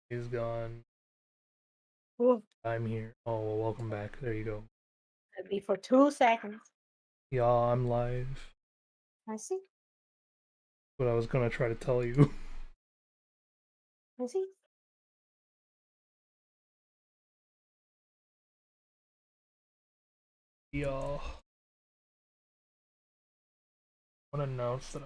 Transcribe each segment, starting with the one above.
He's gone. Ooh, I'm here. Oh, well, welcome back. There you go. that'd be for 2 seconds. Yeah, I'm live. I see. What I was gonna try to tell you. I see. Yeah. I want to announce that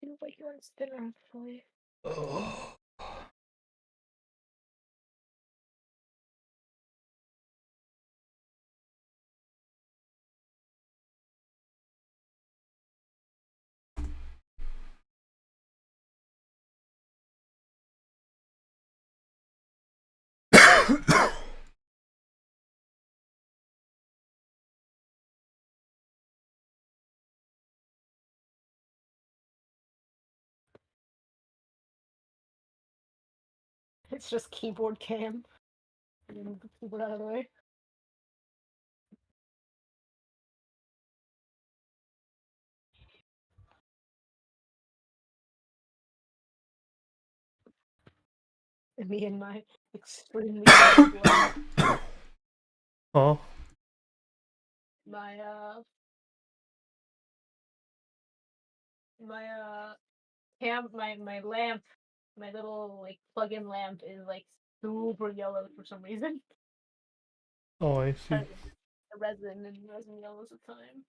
You like you want dinner actually. oh. It's just keyboard cam. Move the keyboard out of the way. And me and my extremely big lamp. Huh? My my lamp, my little like plug-in lamp is like super yellow for some reason. Oh, I see. The resin yellows the time.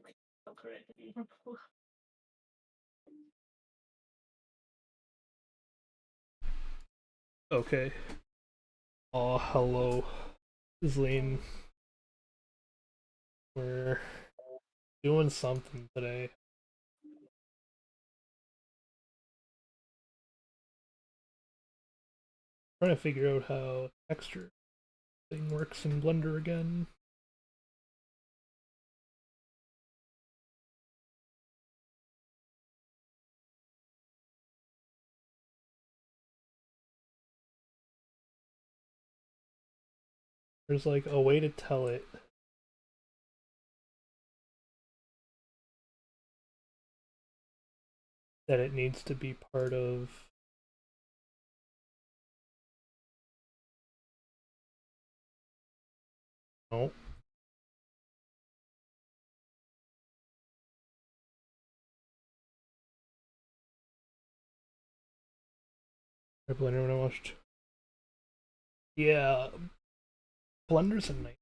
Like so correct. Okay. Oh, hello, Zlene. We're doing something today. Trying to figure out how texture thing works in Blender again. There's like a way to tell it that it needs to be part of. No. I Blender when I watched. Yeah, Blender's a nightmare.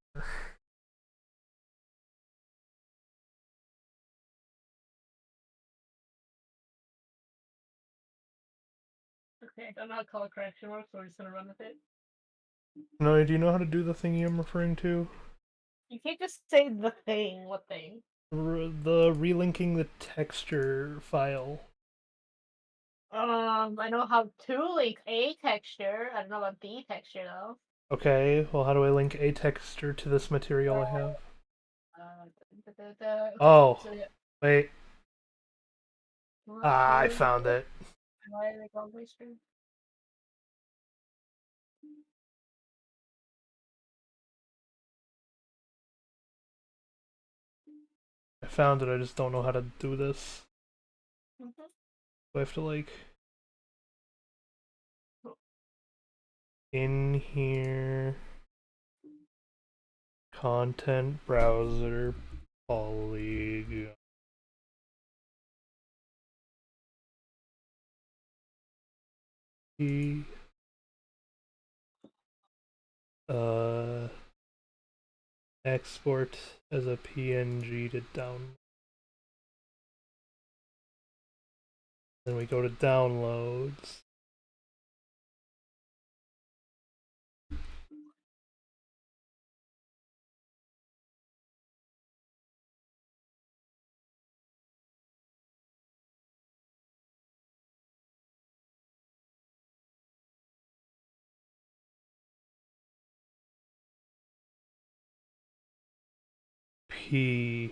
Okay, I don't know how color correction works, so we're just gonna run with it. No, do you know how to do the thingy I'm referring to? You can't just say the thing. What thing? The relinking the texture file. I know how to link a texture. I don't know about the texture though. Okay, well, how do I link a texture to this material I have? Okay, Oh, so yeah. wait. What? Ah, I Why found it. are they called stream? I found it, I just don't know how to do this. Mm-hmm. Do I have to, like, in here, content browser, polygon. Uh, export as a PNG to download. Then we go to downloads. P.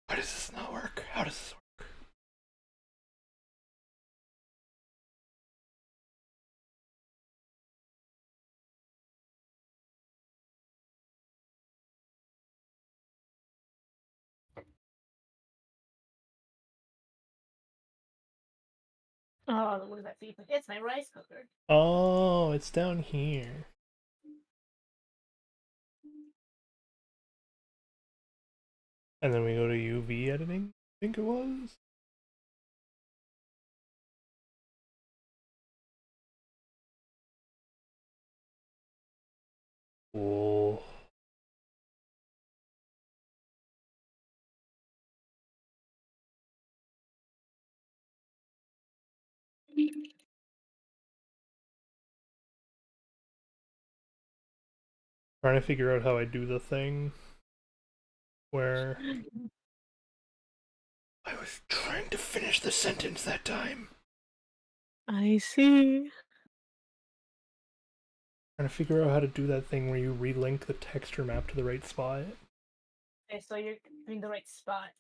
Why does this not work? How does this work? Oh, what is that feedback? It's my rice cooker. Oh, it's down here. And then we go to UV editing, I think it was. Whoa. Trying to figure out how I do the thing where I was trying to finish the sentence that time. I see. Trying to figure out how to do that thing where you relink the texture map to the right spot. Okay, so you're in the right spot.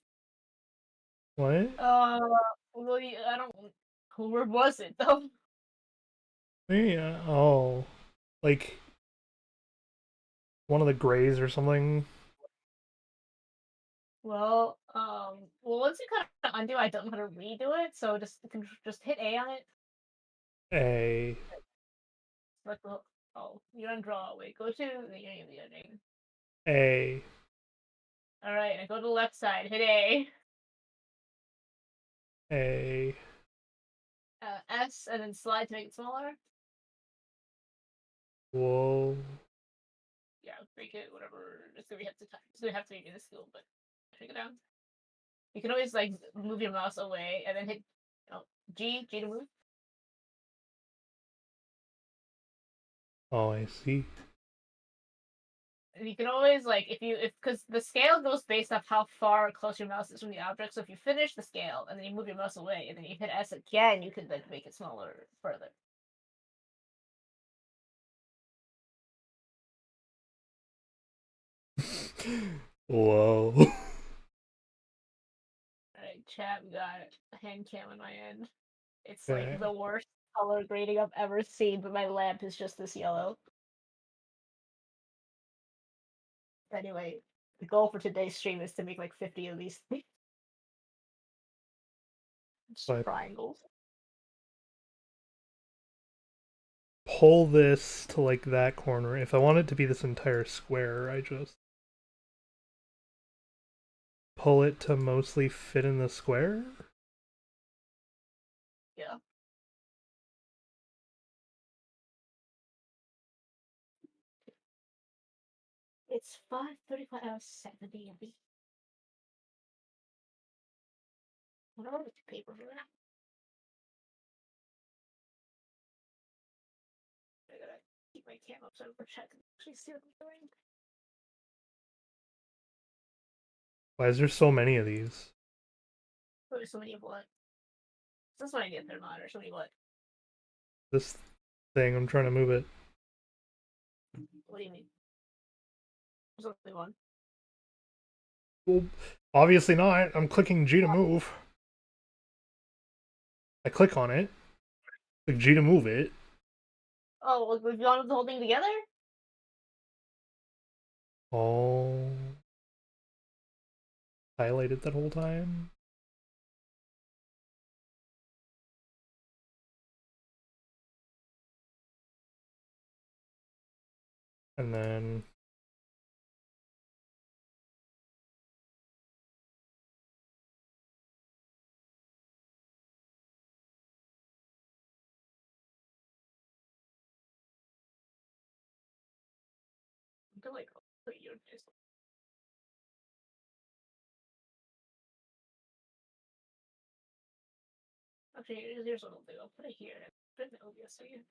What? Well, I don't. Where was it though? Yeah. Oh, like one of the grays or something. Well, once you kind of undo, I don't know how to redo it. So just hit A on it. A. Like, you're on draw. Wait, go to the beginning of the editing. A. All right, and go to the left side. Hit A. A. S, and then slide to make it smaller. Whoa. Yeah, make it whatever. It's gonna have to. It's gonna have to be minuscule, but take it down. You can always like move your mouse away and then hit G to move. Oh, I see. And you can always like if because the scale goes based off how far close your mouse is from the object. So if you finish the scale and then you move your mouse away and then you hit S again, you can then make it smaller further. Whoa. Alright, chat, we got a hand cam on my end. It's Okay. like the worst color grading I've ever seen, but my lamp is just this yellow. Anyway, the goal for today's stream is to make like 50 of these things. But Triangles. pull this to like that corner. If I want it to be this entire square, I just pull it to mostly fit in the square. Yeah. It's 5:35 hours 70 MB. What are the paper for that? I gotta keep my cam up so I can check and actually see what I'm doing. Why is there so many of these? Oh, there's so many of what? This one I get their monitor. So many what? This thing, I'm trying to move it. What do you mean? There's only one. Well, obviously not. I'm clicking G to move. I click on it. Click G to move it. Oh, well, we've gone with the whole thing together? Oh. Highlighted that whole time. And then I feel like I'll put your face. Actually, here's what I'll do. I'll put it here and put it in the OBS again.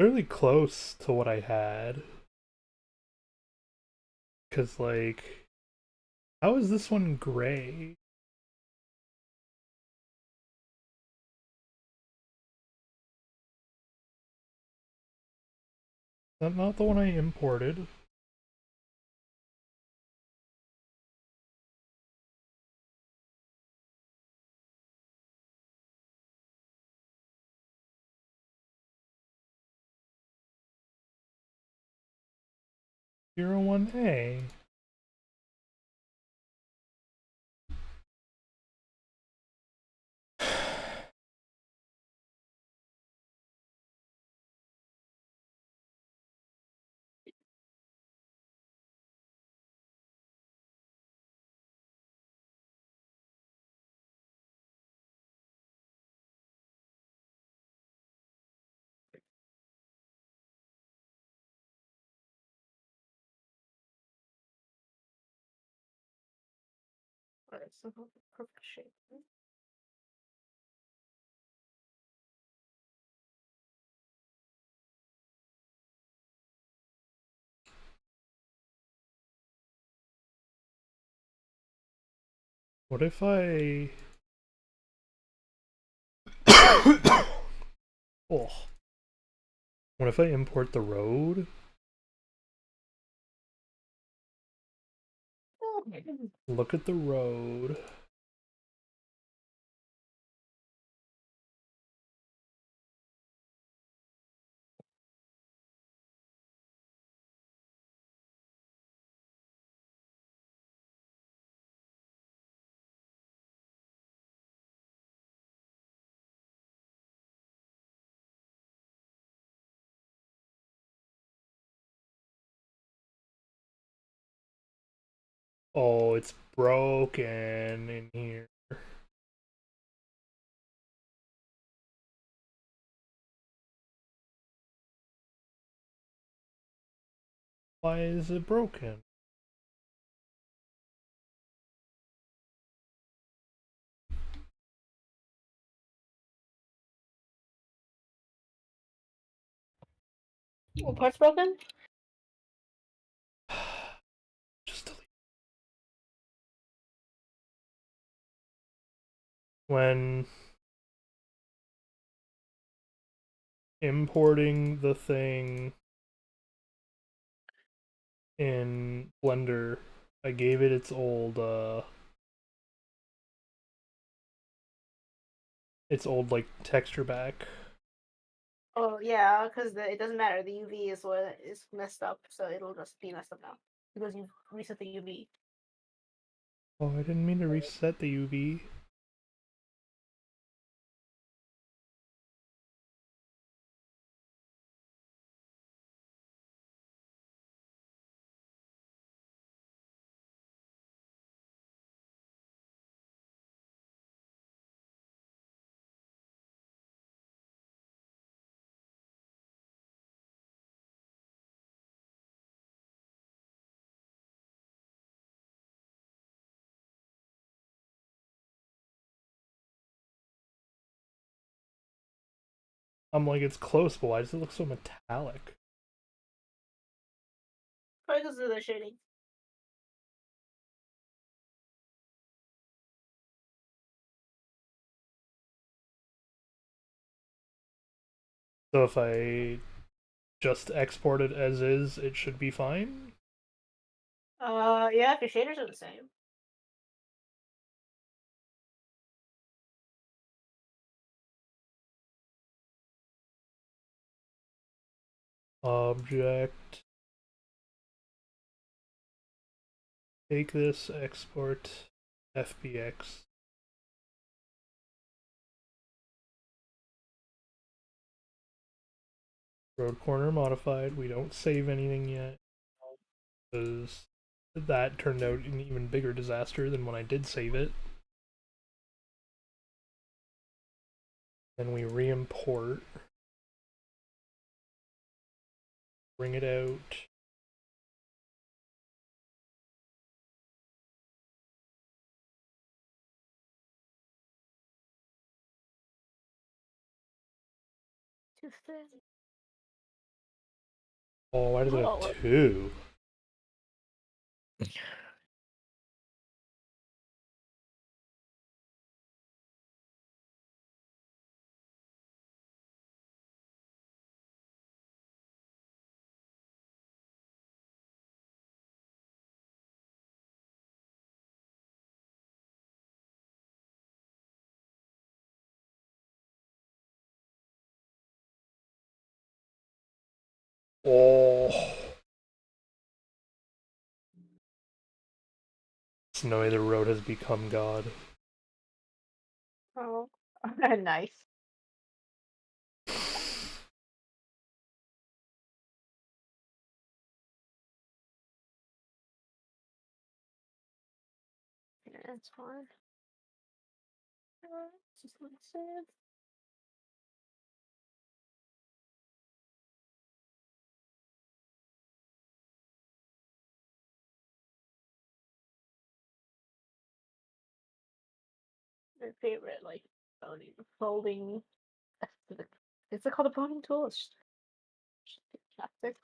fairly close to what I had. Cause like, how is this one gray? Is that not the one I imported? Zero one A. Alright, so perfect shape. What if I? Oh, what if I import the road? Look at the road. Oh, it's broken in here. Why is it broken? What part's broken? Just delete. When importing the thing in Blender, I gave it its old like texture back. Oh yeah, because it doesn't matter. The UV is what is messed up, so it'll just be messed up now because you reset the UV. Oh, I didn't mean to reset the UV. I'm like, it's close, but why does it look so metallic? Probably because of the shading. So if I just export it as is, it should be fine? Yeah, if your shaders are the same. Object. Take this, export FBX. Road corner modified. We don't save anything yet because that turned out an even bigger disaster than when I did save it. Then we re-import, bring it out. Too thin. Oh, why does it have Oh, two? Oh, it's no way the road has become God. oh, nice. Yeah, that's fine. Just let me save. My favorite, like, folding. Is it called a folding tool? It's just plastic.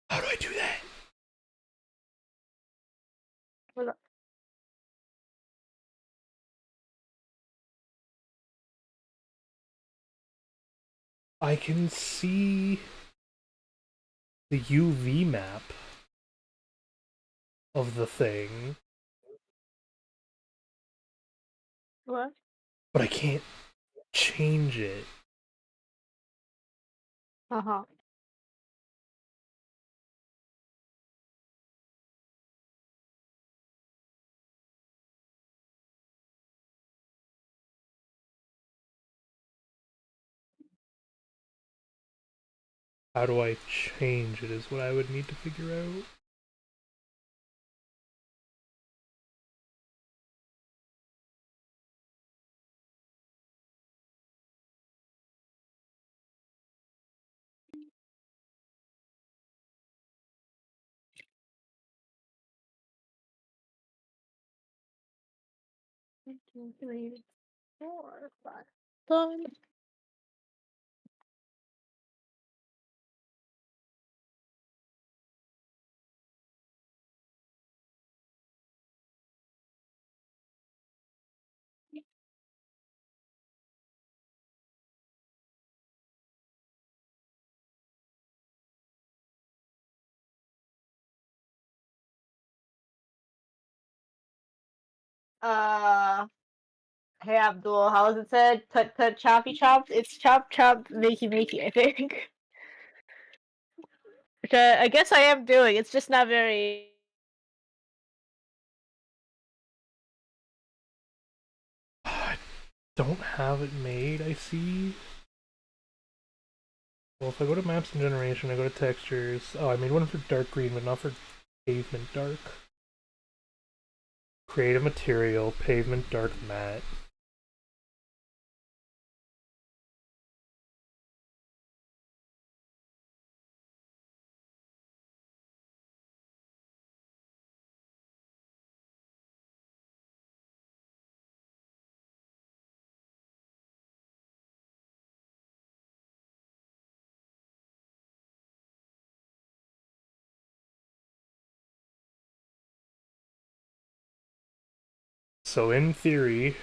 How do I do that? What the- I can see the UV map of the thing, What? but I can't change it. Uh-huh. How do I change it is what I would need to figure out. One, two, three, 4, 5. Done. Uh, hey Abdul, how is it said? Tut tut choppy chop? It's chop chop makey makey, I think. Which I guess I am doing. It's just not very. I don't have it made, I see. Well, if I go to maps and generation, I go to textures. Oh, I made one for dark green, but not for pavement dark. Create a material, pavement dark matte. So in theory,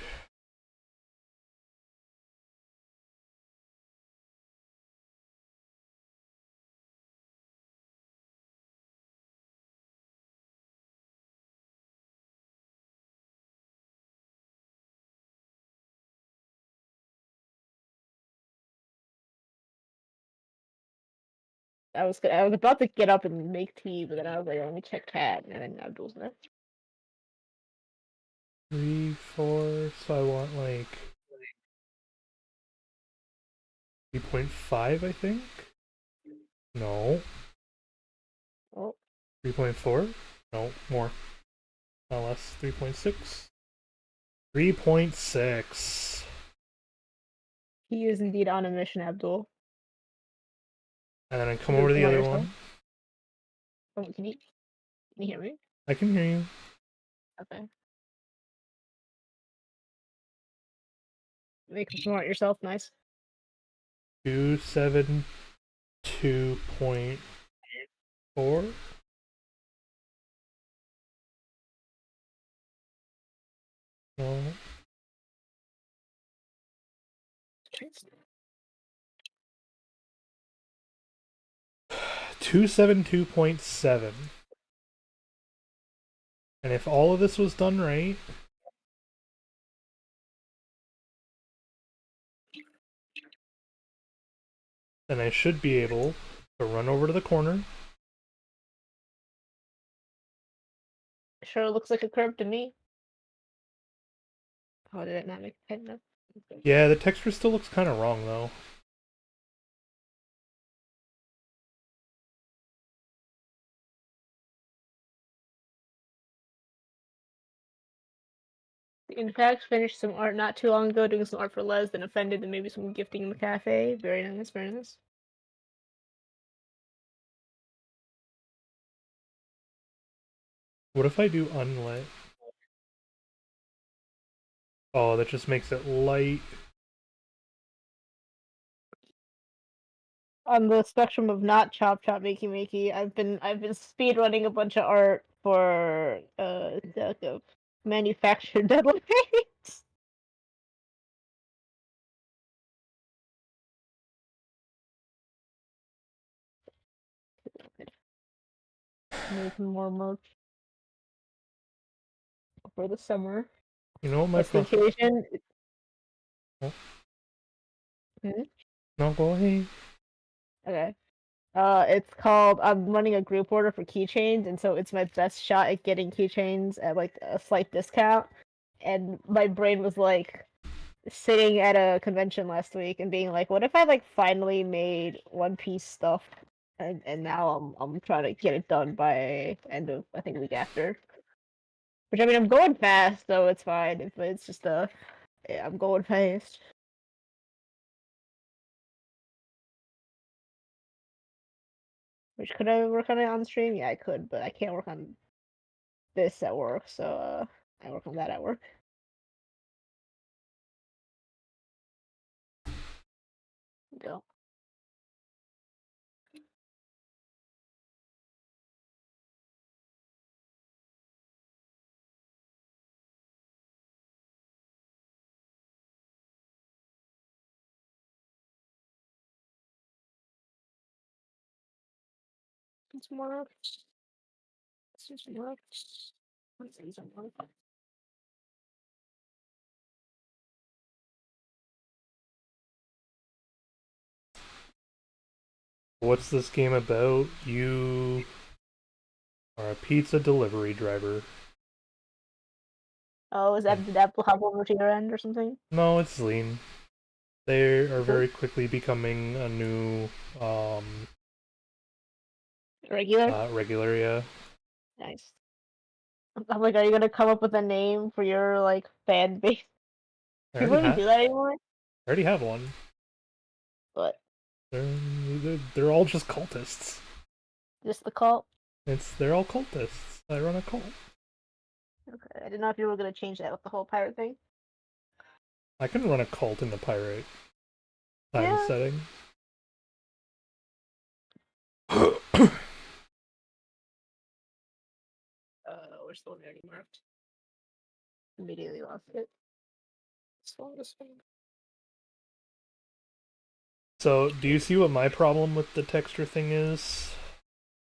I was about to get up and make tea, but then I was like, let me check cat, and then Abdul's next. 3, 4, so I want like 3.5, I think. No. Oh, 3.4? No, more. Not less. 3.6. 3.6. he is indeed on a mission, Abdul. And then I come You over to the promote other yourself. one. Oh, can you hear me? I can hear you. Okay. Make promote yourself. Nice. 272.4. No. 272.7. And if all of this was done right, then I should be able to run over to the corner. Sure looks like a curve to me. Oh, did it not make a pen now? Okay. Yeah, the texture still looks kind of wrong though. In fact, finished some art not too long ago, doing some art for Les, then offended, and maybe some gifting in the cafe. Very nice, very nice. What if I do unlit? Oh, that just makes it light. On the spectrum of not chop chop makey makey, I've been speed running a bunch of art for the manufactured deadlines. Making more merch for the summer. You know what my What's the occasion? Oh, Hmm? no, go ahead. Okay. It's called. I'm running a group order for keychains, and so it's my best shot at getting keychains at like a slight discount. And my brain was like sitting at a convention last week and being like, "What if I like finally made One Piece stuff?" And now I'm trying to get it done by end of I think week after. Which I mean I'm going fast, so it's fine. But it's just yeah, I'm going fast. Which could I work on it on stream? Yeah, I could, but I can't work on this at work, so I work on that at work. Go. It's more. It's just more. Let's see some more. What's this game about? You are a pizza delivery driver. Oh, is that And did that hop over to your end or something? no, it's lean. They are Cool. very quickly becoming a new Regular. regular, yeah. Nice. I'm like, are you gonna come up with a name for your like fan base? I People already even have do that anymore? I already have one. But They're all just cultists. just the cult. They're all cultists. I run a cult. Okay, I didn't know if you were gonna change that with the whole pirate thing. I can run a cult in the pirate time Yeah. setting. Where's the one I already marked? Immediately lost it. This one. So, do you see what my problem with the texture thing is?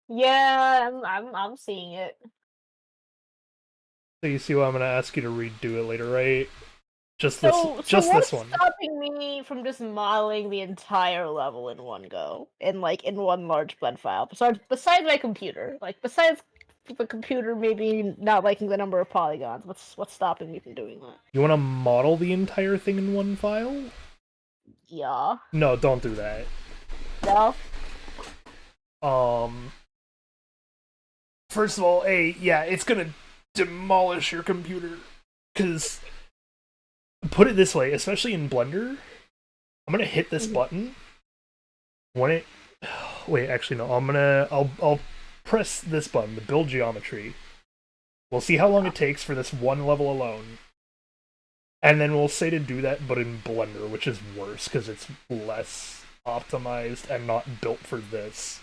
Yeah, I'm seeing it. So you see why I'm gonna ask you to redo it later, right? So Just this what's one. stopping me from just modeling the entire level in one go, in like in one large blend file? Besides my computer, like besides the computer maybe not liking the number of polygons, what's stopping me from doing that? You want to model the entire thing in one file? Yeah. No, don't do that. No. Um, first of all, yeah, it's gonna demolish your computer. Because put it this way, especially in Blender, I'm gonna hit this Mhm. button when it. Wait, actually no. I'll press this button, the build geometry. We'll see how long Yeah. it takes for this one level alone, and then we'll say to do that, but in Blender, which is worse because it's less optimized and not built for this.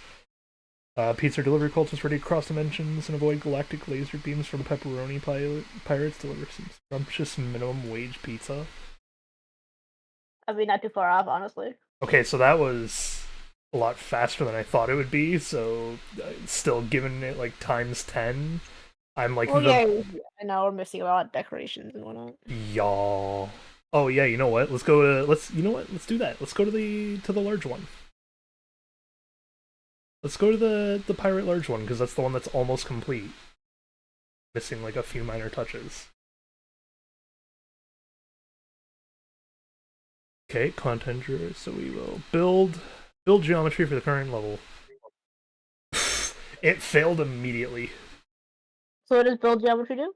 Pizza delivery cultists ready to cross dimensions and avoid galactic laser beams from pepperoni pirates. Deliver some scrumptious minimum wage pizza. I mean, not too far off, honestly. Okay, so that was a lot faster than I thought it would be. So, still giving it like times 10. I'm like Well, the yeah, I know we're missing a lot of decorations and whatnot. y'all. Oh yeah, you know what? Let's go to let's you know what? Let's do that. Let's go to the large one. Let's go to the pirate large one because that's the one that's almost complete. Missing like a few minor touches. Okay, content drawers. So we will build geometry for the current level. It failed immediately. So what does build geometry do?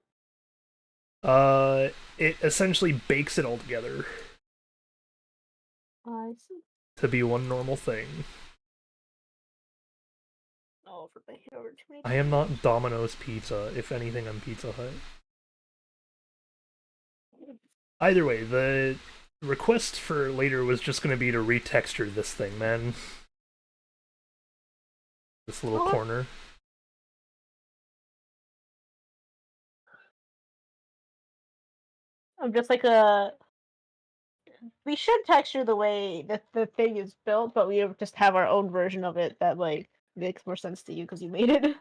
Uh, it essentially bakes it all together I see. to be one normal thing. Oh, for making over too many I am tabs. not Domino's Pizza. If anything, I'm Pizza Hut. Either way, the request for later was just going to be to retexture this thing, man. This little Okay. corner. I'm just like a. We should texture the way that the thing is built, but we just have our own version of it that like makes more sense to you because you made it.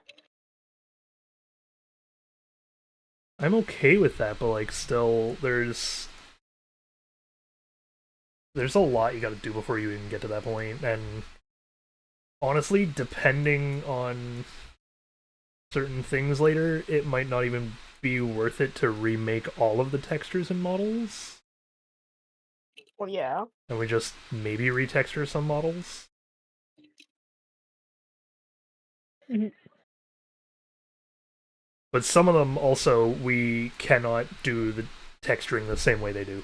I'm okay with that, but like still there's a lot you got to do before you even get to that point, and honestly, depending on certain things later, it might not even be worth it to remake all of the textures and models, Well, yeah. and we just maybe retexture some models. Mhm. But some of them also we cannot do the texturing the same way they do.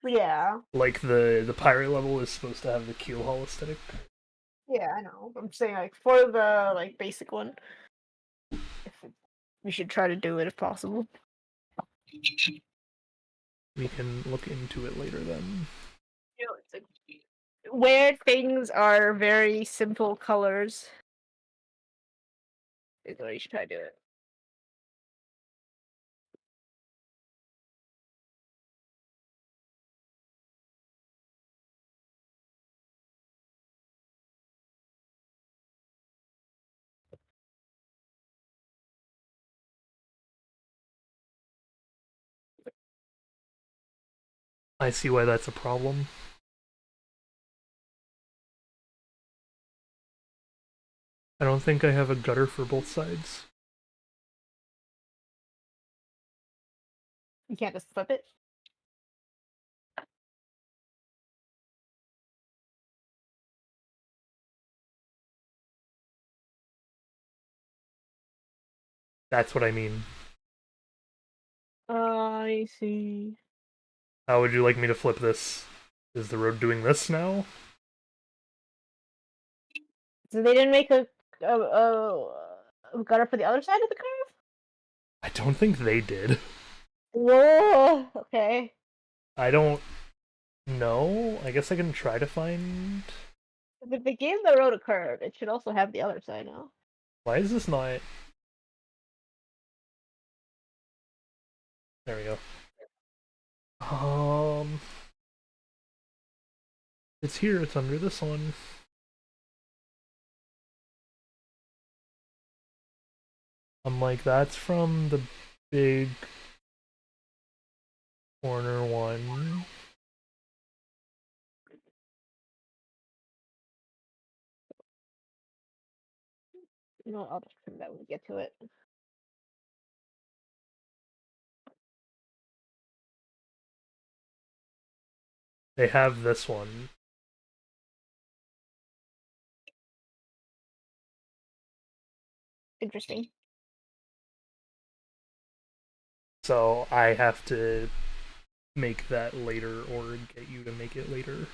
Yeah. Like the pirate level is supposed to have the keel hull aesthetic. Yeah, I know. I'm saying like for the like basic one, if it, we should try to do it if possible. We can look into it later then. You know, it's like where things are very simple colors is what you should try to do it. I see why that's a problem. I don't think I have a gutter for both sides. You can't just flip it. That's what I mean. I see. How would you like me to flip this? Is the road doing this now? So they didn't make a gutter for the other side of the curve? I don't think they did. Whoa. Okay. I don't know. I guess I can try to find. If they gave the road a curve, it should also have the other side now. Why is this not. There we go. Um. It's here, it's under this one. I'm like, that's from the big corner one. You know, I'll just trim that when we get to it. They have this one. Interesting. So I have to make that later or get you to make it later.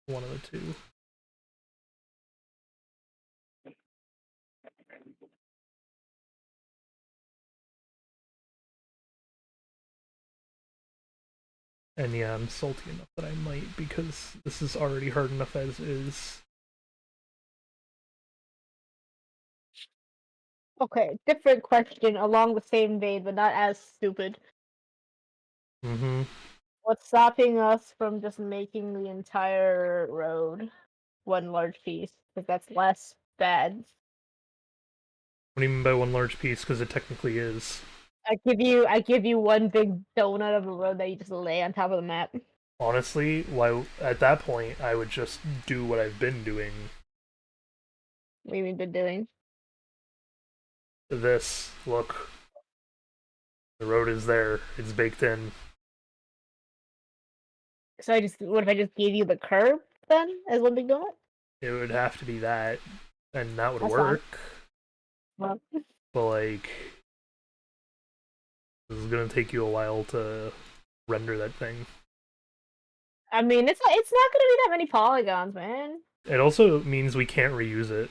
One of the two. And yeah, I'm salty enough that I might, because this is already hard enough as is. Okay, different question along the same vein, but not as stupid. Mm-hmm. What's stopping us from just making the entire road one large piece? Because that's less bad. What do you mean by one large piece? Because it technically is. I give you one big donut of a road that you just lay on top of the map. Honestly, why at that point I would just do what I've been doing. What have you been doing? This, look, the road is there. It's baked in. So what if I just gave you the curb then as one big donut? It would have to be that, and that would That's fine. work. Well, But like, this is gonna take you a while to render that thing. I mean, it's not gonna be that many polygons, man. It also means we can't reuse it.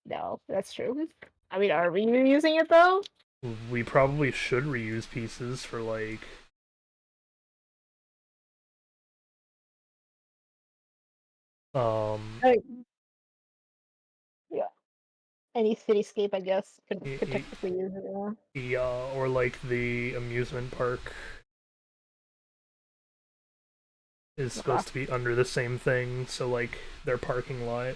No, that's true. I mean, are we using it though? We probably should reuse pieces for like um I mean, yeah, any cityscape, I guess, could technically use it. Yeah. or like the amusement park is Okay. supposed to be under the same thing, so like their parking lot.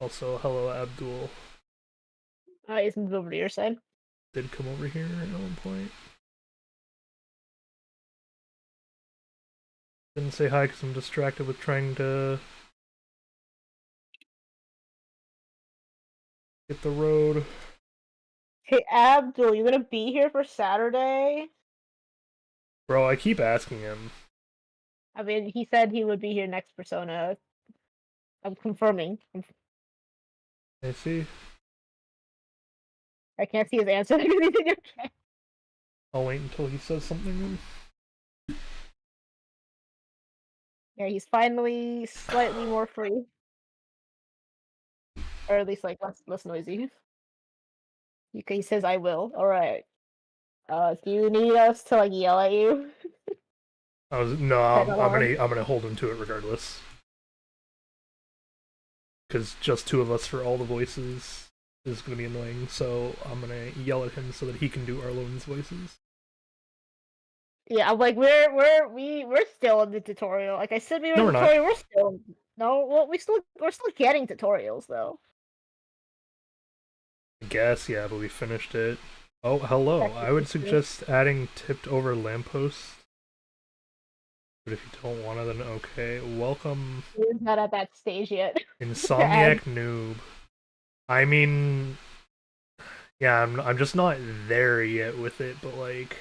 Also, hello Abdul. He's moved over to your side. Did come over here at one point. Didn't say hi because I'm distracted with trying to get the road. Hey, Abdul, you gonna be here for Saturday? Bro, I keep asking him. I mean, he said he would be here next Persona. I'm confirming. I see. I can't see his answer because he's in your chat. I'll wait until he says something. Yeah, he's finally slightly more free, or at least like less noisy. He says, "I will." All right. Do you need us to like yell at you? No, Pet alarm. I'm gonna hold him to it regardless. Because just two of us for all the voices is gonna be annoying. So I'm gonna yell at him so that he can do Arlone's voices. Yeah, I'm like we're still in the tutorial. Like I said, we were No, in we're the not. tutorial. We're still no. Well, we're still getting tutorials though. I guess, yeah, but we finished it. Oh, hello. I would Technically. suggest adding tipped over lampposts. But if you don't want to, then okay. Welcome, We're not at that stage yet to add. Insomniac Noob. I mean, yeah, I'm just not there yet with it, but like,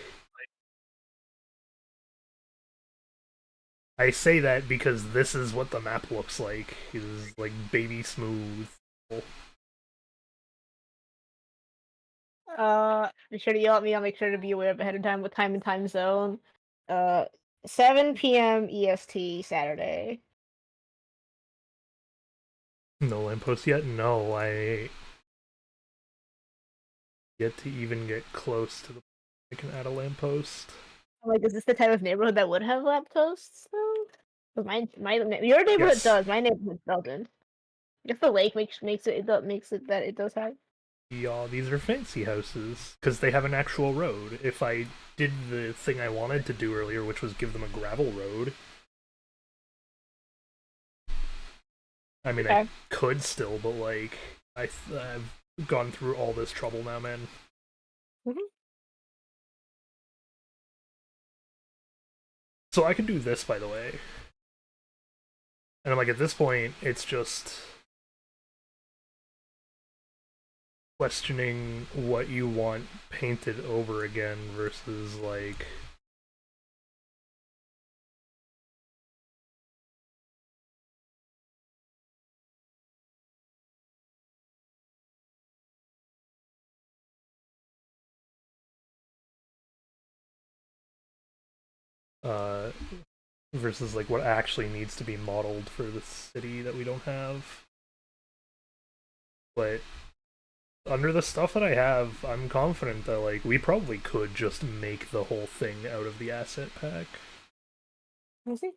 I say that because this is what the map looks like. It is like baby smooth. Be sure to yell at me. I'll make sure to be aware of ahead of time what time and time zone. Uh, 7 p.m. EST Saturday. No lamppost yet? No, I yet to even get close to the. I can add a lamppost. I'm like, is this the type of neighborhood that would have lampposts though? 'Cause your neighborhood Yes. does. My neighborhood doesn't. If the lake makes it that it does have. Yeah, these are fancy houses because they have an actual road. If I did the thing I wanted to do earlier, which was give them a gravel road, I mean, I Okay. could still, but like, I've gone through all this trouble now, man. Mhm. So I can do this, by the way. And I'm like, at this point, it's just questioning what you want painted over again versus like uh, versus like what actually needs to be modeled for the city that we don't have. But under the stuff that I have, I'm confident that like we probably could just make the whole thing out of the asset pack. We'll see.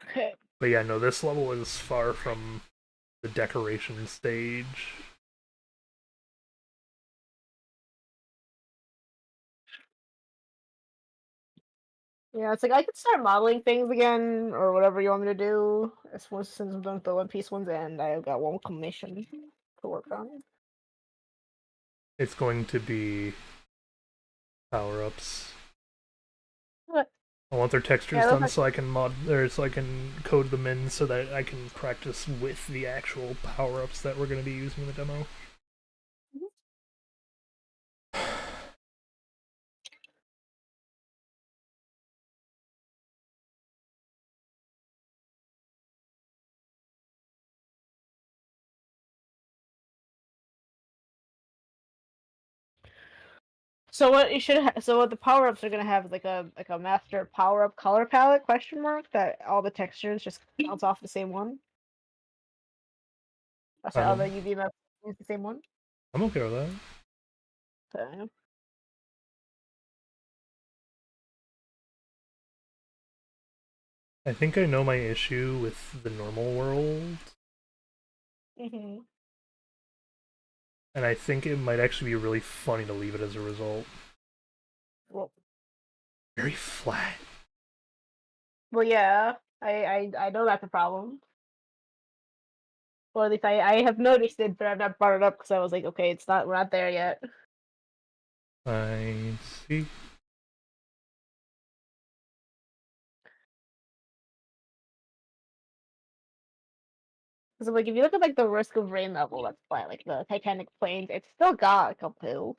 Okay. But yeah, no, this level is far from the decoration stage. Yeah, it's like I could start modeling things again or whatever you want me to do. Since I'm done with the One Piece ones and I've got one commission to work on. It's going to be power ups. But I want their textures yeah, those done are... so I can mod or so I can code them in so that I can practice with the actual power ups that we're going to be using in the demo. So what you should so what the power ups are gonna have is like a master power up color palette question mark that all the textures just bounce off the same one. Oh, sorry, all the I'm UV maps use the same one. I'm okay with that. So, I think I know my issue with the normal world, mm-hmm. and I think it might actually be really funny to leave it as a result. Well, Very flat. well, yeah, I know that's a problem. Or at least I have noticed it, but I've not brought it up because I was like, okay, we're not there yet. I see. So like if you look at like the risk of rain level, that's fine. Like the Titanic plains, it's still got a couple.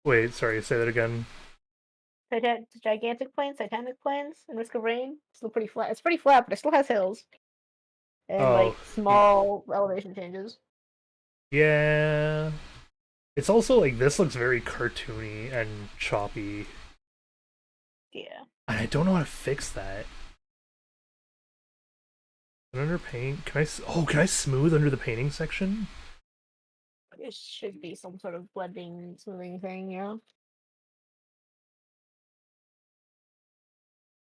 Wait, sorry, say that again. Gigantic plains, Titanic plains, and risk of rain. Still pretty flat. It's pretty flat, but it still has hills and Oh, like small elevation changes. yeah. It's also like this looks very cartoony and choppy, Yeah, and I don't know how to fix that. Under paint, can I? Oh, can I smooth under the painting section? it should be some sort of blending, smoothing thing. Yeah.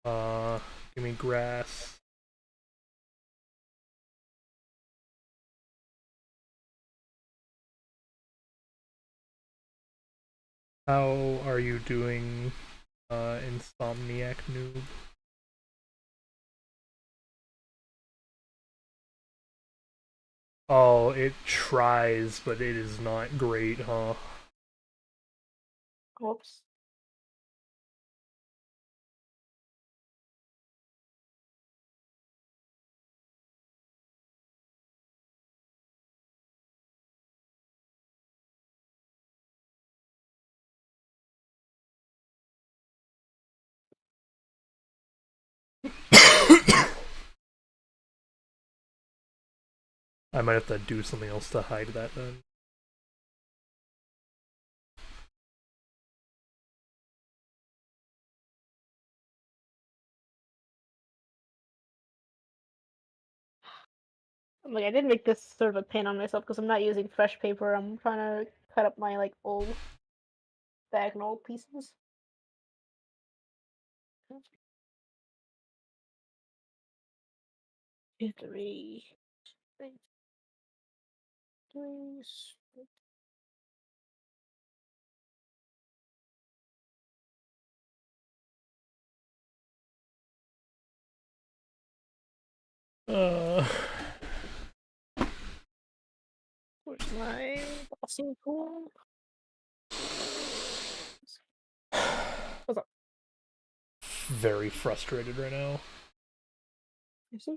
Uh, give me grass. How are you doing, Insomniac Noob? Oh, it tries, but it is not great, huh? Whoops. I might have to do something else to hide that then. I'm like, I did make this sort of a pain on myself because I'm not using fresh paper. I'm trying to cut up my like old diagonal pieces. 3, 3. Uh, Where's my bossing tool? What's up? very frustrated right now. You see?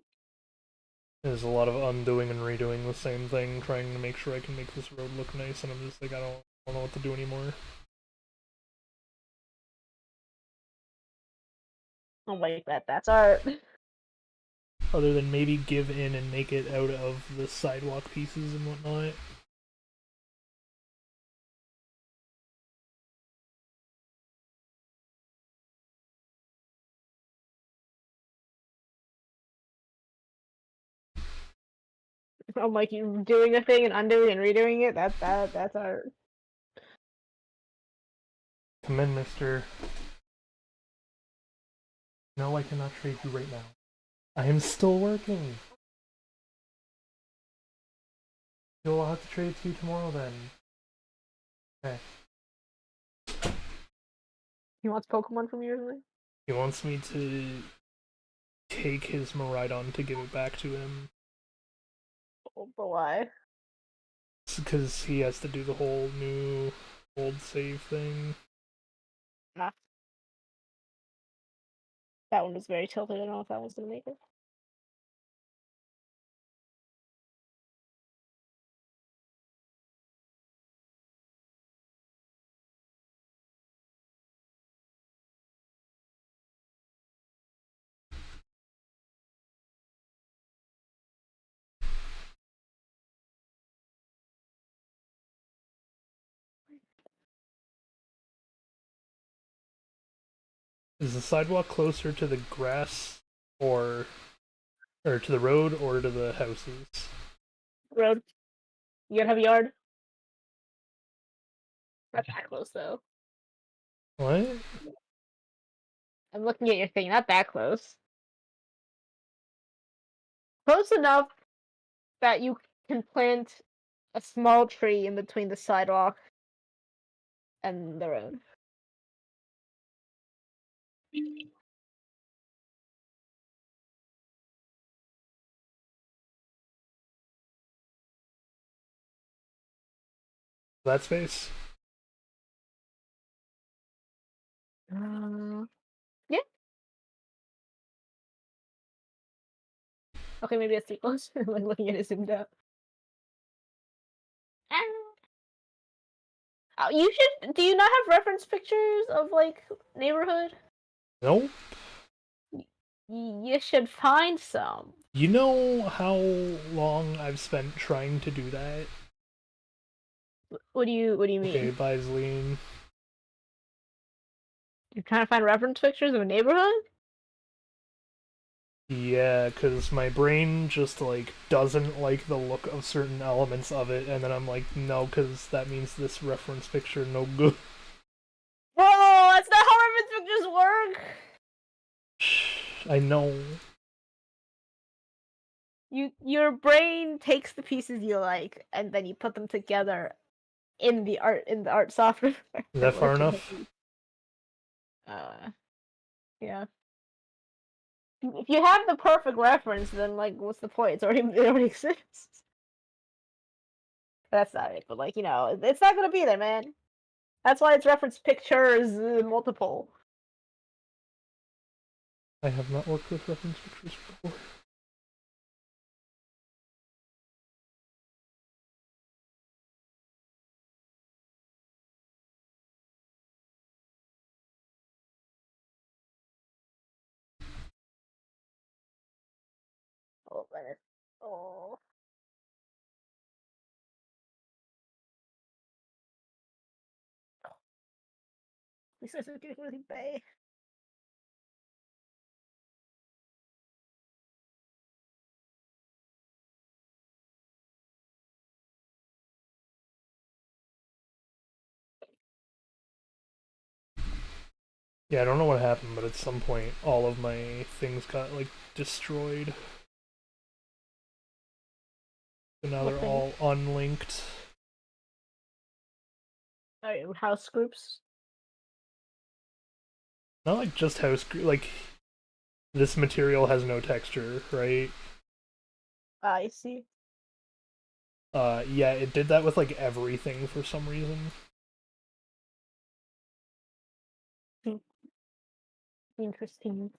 There's a lot of undoing and redoing the same thing, trying to make sure I can make this road look nice, and I'm just like, I don't know what to do anymore. I don't like that. That's art. Other than maybe give in and make it out of the sidewalk pieces and whatnot. I'm like you doing a thing and undoing and redoing it. That's art. Come in, mister. No, I cannot trade you right now. I am still working. You'll have to trade to you tomorrow then. Okay. He wants Pokemon from you or something? He wants me to take his Miraidon to give it back to him. Oh, but why? Because he has to do the whole new old save thing. Nah. That one was very tilted. I don't know if that one's gonna make it. Is the sidewalk closer to the grass or to the road or to the houses? Road. You gotta have a yard. Not that close though. What? I'm looking at your thing. Not that close. Close enough that you can plant a small tree in between the sidewalk and the road. That space? Yeah. Okay, maybe that's too close. Like looking at it zoomed out. Oh, you should. Do you not have reference pictures of like neighborhood? Nope. You should find some. You know how long I've spent trying to do that? What do you Okay, mean? bye, Zleen. You're trying to find reference pictures of a neighborhood? Yeah, because my brain just, like, doesn't like the look of certain elements of it, and then I'm like, no, because that means this reference picture no good. Bro, that's not how reference pictures work! I know. Your brain takes the pieces you like, and then you put them together in the art software. Is that far enough? Yeah. If you have the perfect reference, then like, what's the point? It already exists. That's not it, but like, it's not gonna be there, man. That's why it's reference pictures multiple. I have not worked with reference pictures before. Oh, man. Oh. This isn't getting really bad. Yeah, I don't know what happened, but at some point, all of my things got, like, destroyed. So now they're all unlinked. Alright, house groups. Not like just house, like, this material has no texture, right? I see. Yeah, it did that with, like, everything for some reason. Interesting.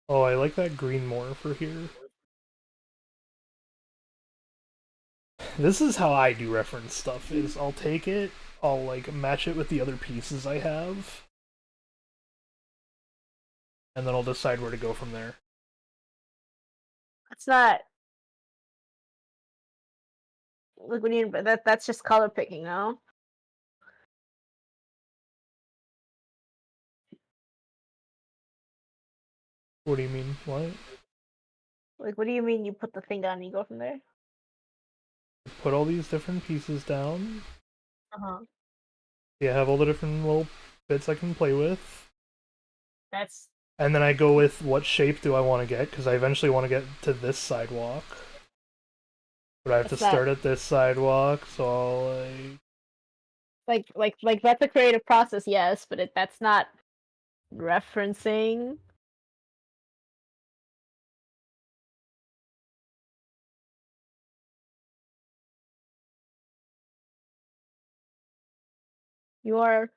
Oh, I like that green more for here. This is how I do reference stuff, is I'll take it, I'll like match it with the other pieces I have, and then I'll decide where to go from there. It's not like when you that's just color picking, no? What do you mean? What? Like what do you mean you put the thing down and you go from there? Put all these different pieces down. Uh-huh. Yeah, I have all the different little bits I can play with. That's And then I go with what shape do I want to get, because I eventually want to get to this sidewalk. But I have to that's not start at this sidewalk, so I'll like that's a creative process, yes, but that's not referencing. You are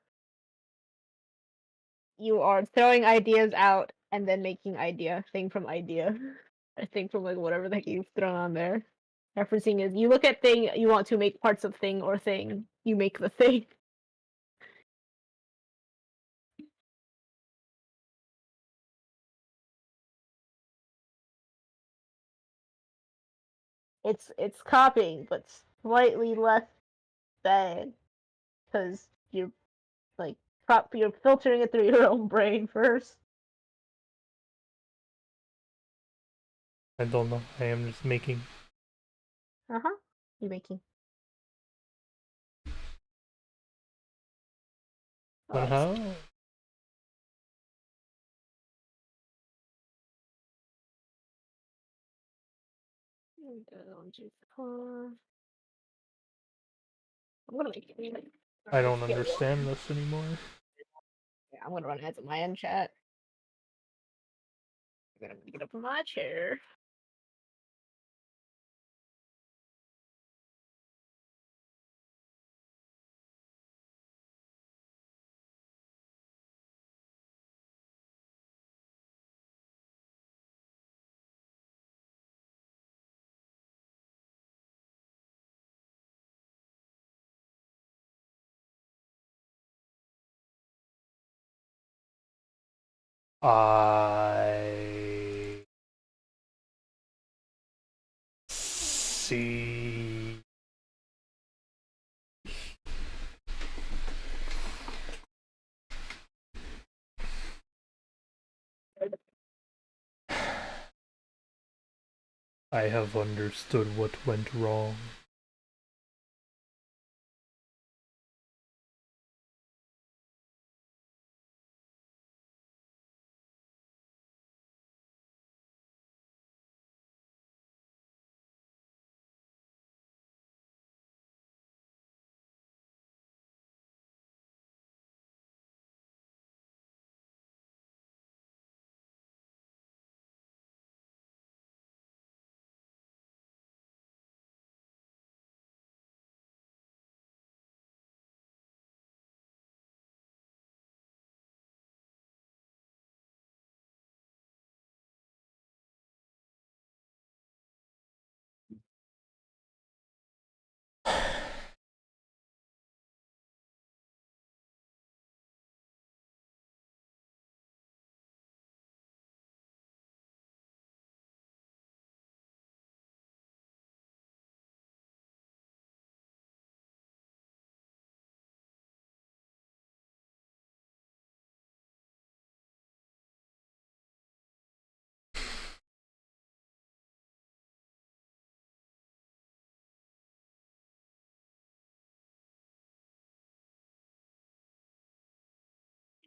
you are throwing ideas out and then making idea thing from idea. I think from like whatever the heck you've thrown on there. Referencing is you look at thing you want to make parts of thing or thing. You make the thing. It's copying, but slightly less bad because you're like you're filtering it through your own brain first. I don't know. I am just making. Uh-huh. You're making. Then how? I'm gonna make it. I don't understand this anymore. Yeah, I'm gonna run ads in my end chat. I'm gonna get up from my chair. I see. I have understood what went wrong.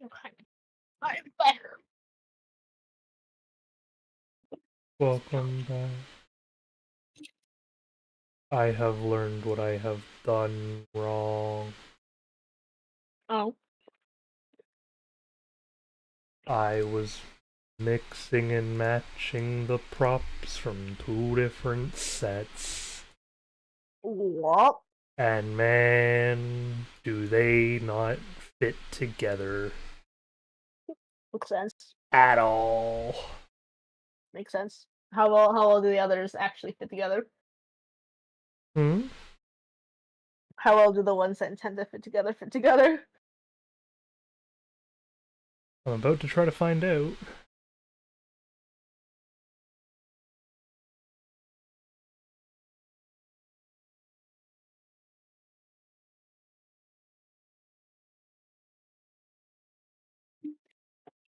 Okay. I'm back. Welcome back. I have learned what I have done wrong. Oh. I was mixing and matching the props from two different sets. What? And man, do they not fit together Makes sense. at all. Makes sense. How well do the others actually fit together? Hmm? How well do the ones that intend to fit together fit together? I'm about to try to find out.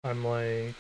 I'm like...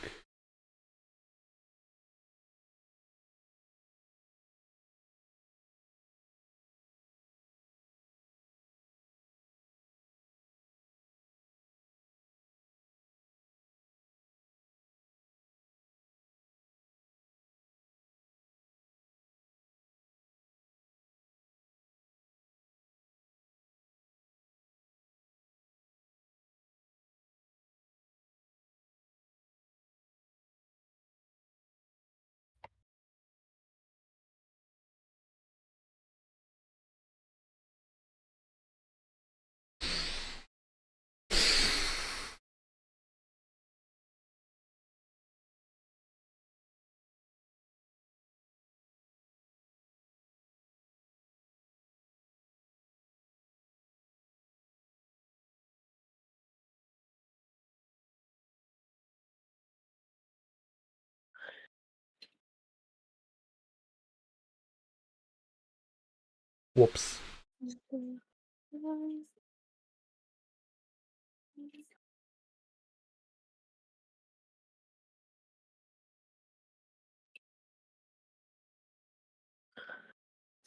Whoops.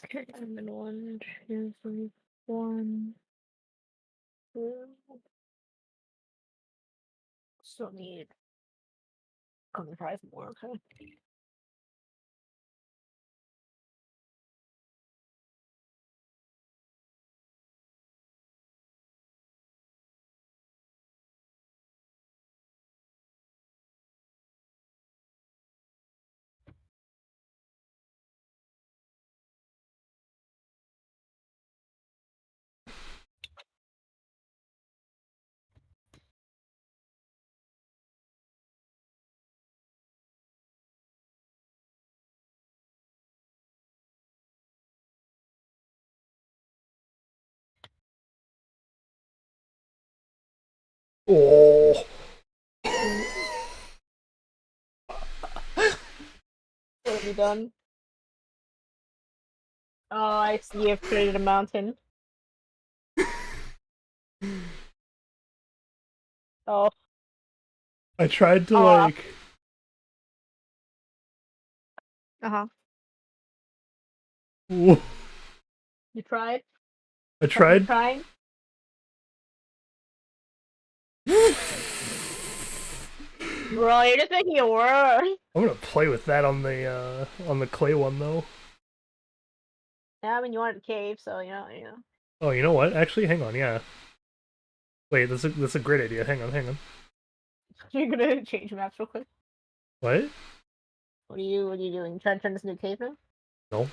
Okay, and then 1, 2, 3, 1, 2. Still need five more. Okay. Oh! What have you done? Oh, I see. You've created a mountain. Oh. I tried to, Oh. like... Uh-huh. I You tried? Have you tried... trying? Bro, you're just making it worse. I'm gonna play with that on the clay one, though. Yeah, I mean, you wanted a cave, so, you know. Oh, you know what? Actually, hang on, yeah. Wait, that's a great idea. Hang on, hang on. You're gonna change maps real quick. What? What are you doing? Trying to turn this into a cave now? No.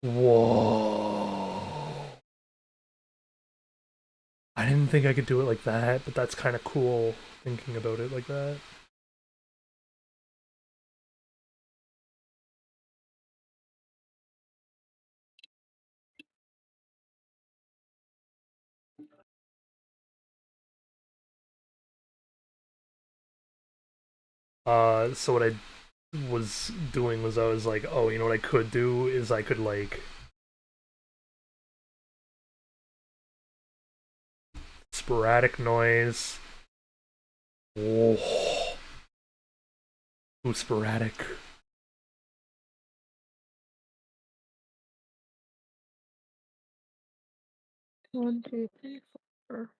Whoa. I didn't think I could do it like that, but that's kind of cool thinking about it like that. So what I was doing was I was like, oh, you know what I could do is I could like sporadic noise. Whoa. Ooh, sporadic. One, two, three, four.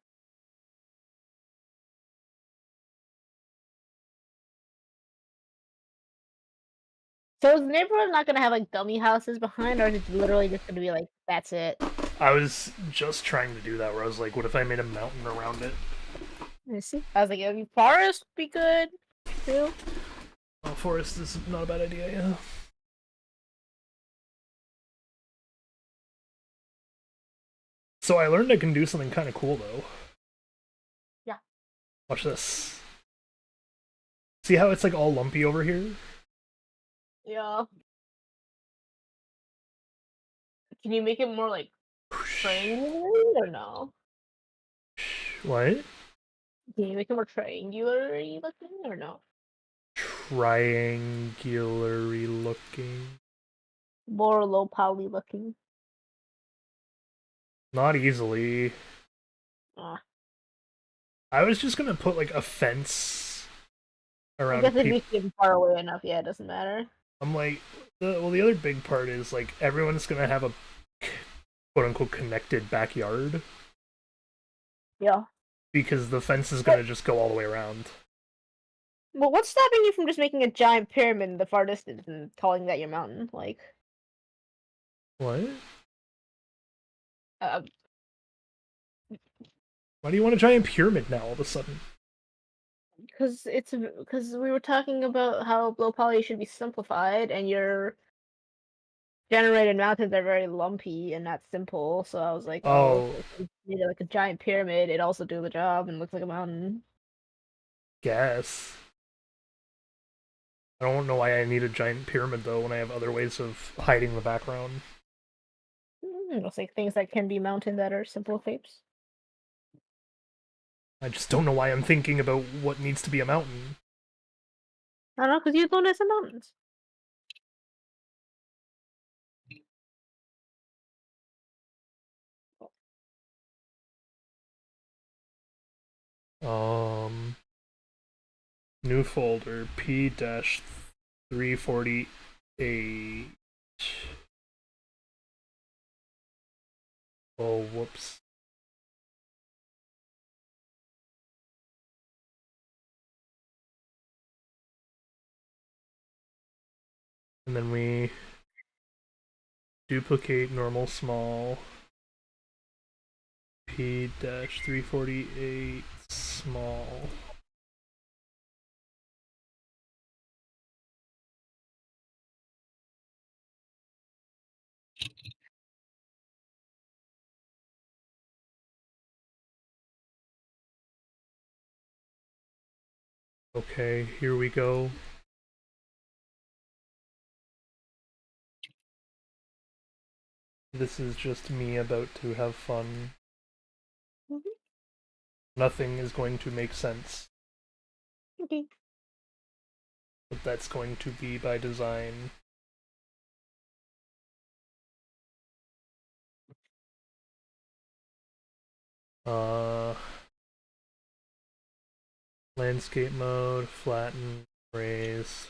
So is the neighborhood not gonna have like dummy houses behind, or is it literally just gonna be like that's it? I was just trying to do that where I was like, what if I made a mountain around it? I see. I was like, forest would be good too. Oh, forest is not a bad idea, yeah. So I learned I can do something kind of cool though. Yeah. Watch this. See how it's like all lumpy over here? Yeah. Can you make it more like triangular or no? What? Can you make it more triangular looking or no? Triangulary looking. More low poly looking. Not easily. Ah. I was just gonna put like a fence I around guess if people. you keep far away enough, yeah, it doesn't matter. I'm like, the other big part is like everyone's gonna have a quote unquote connected backyard Yeah. because the fence is But gonna just go all the way around. well, what's stopping you from just making a giant pyramid in the far distance and calling that your mountain? Like, What? uh, Why do you want a giant pyramid now all of a sudden? because we were talking about how low poly should be simplified, and your generated mountains are very lumpy and not simple. So I was like, oh, Oh, if you made it like a giant pyramid, it'd also do the job and looks like a mountain. guess. I don't know why I need a giant pyramid though when I have other ways of hiding the background. Looks like things that can be mountain that are simple shapes. I just don't know why I'm thinking about what needs to be a mountain. I don't know, because you don't have some mountains. Um, New folder P-348. Oh, whoops. And then we duplicate normal small P-348 small. Okay, here we go. This is just me about to have fun. Mhm. Nothing is going to make sense, Okay. but that's going to be by design. Uh, Landscape mode, flatten, raise.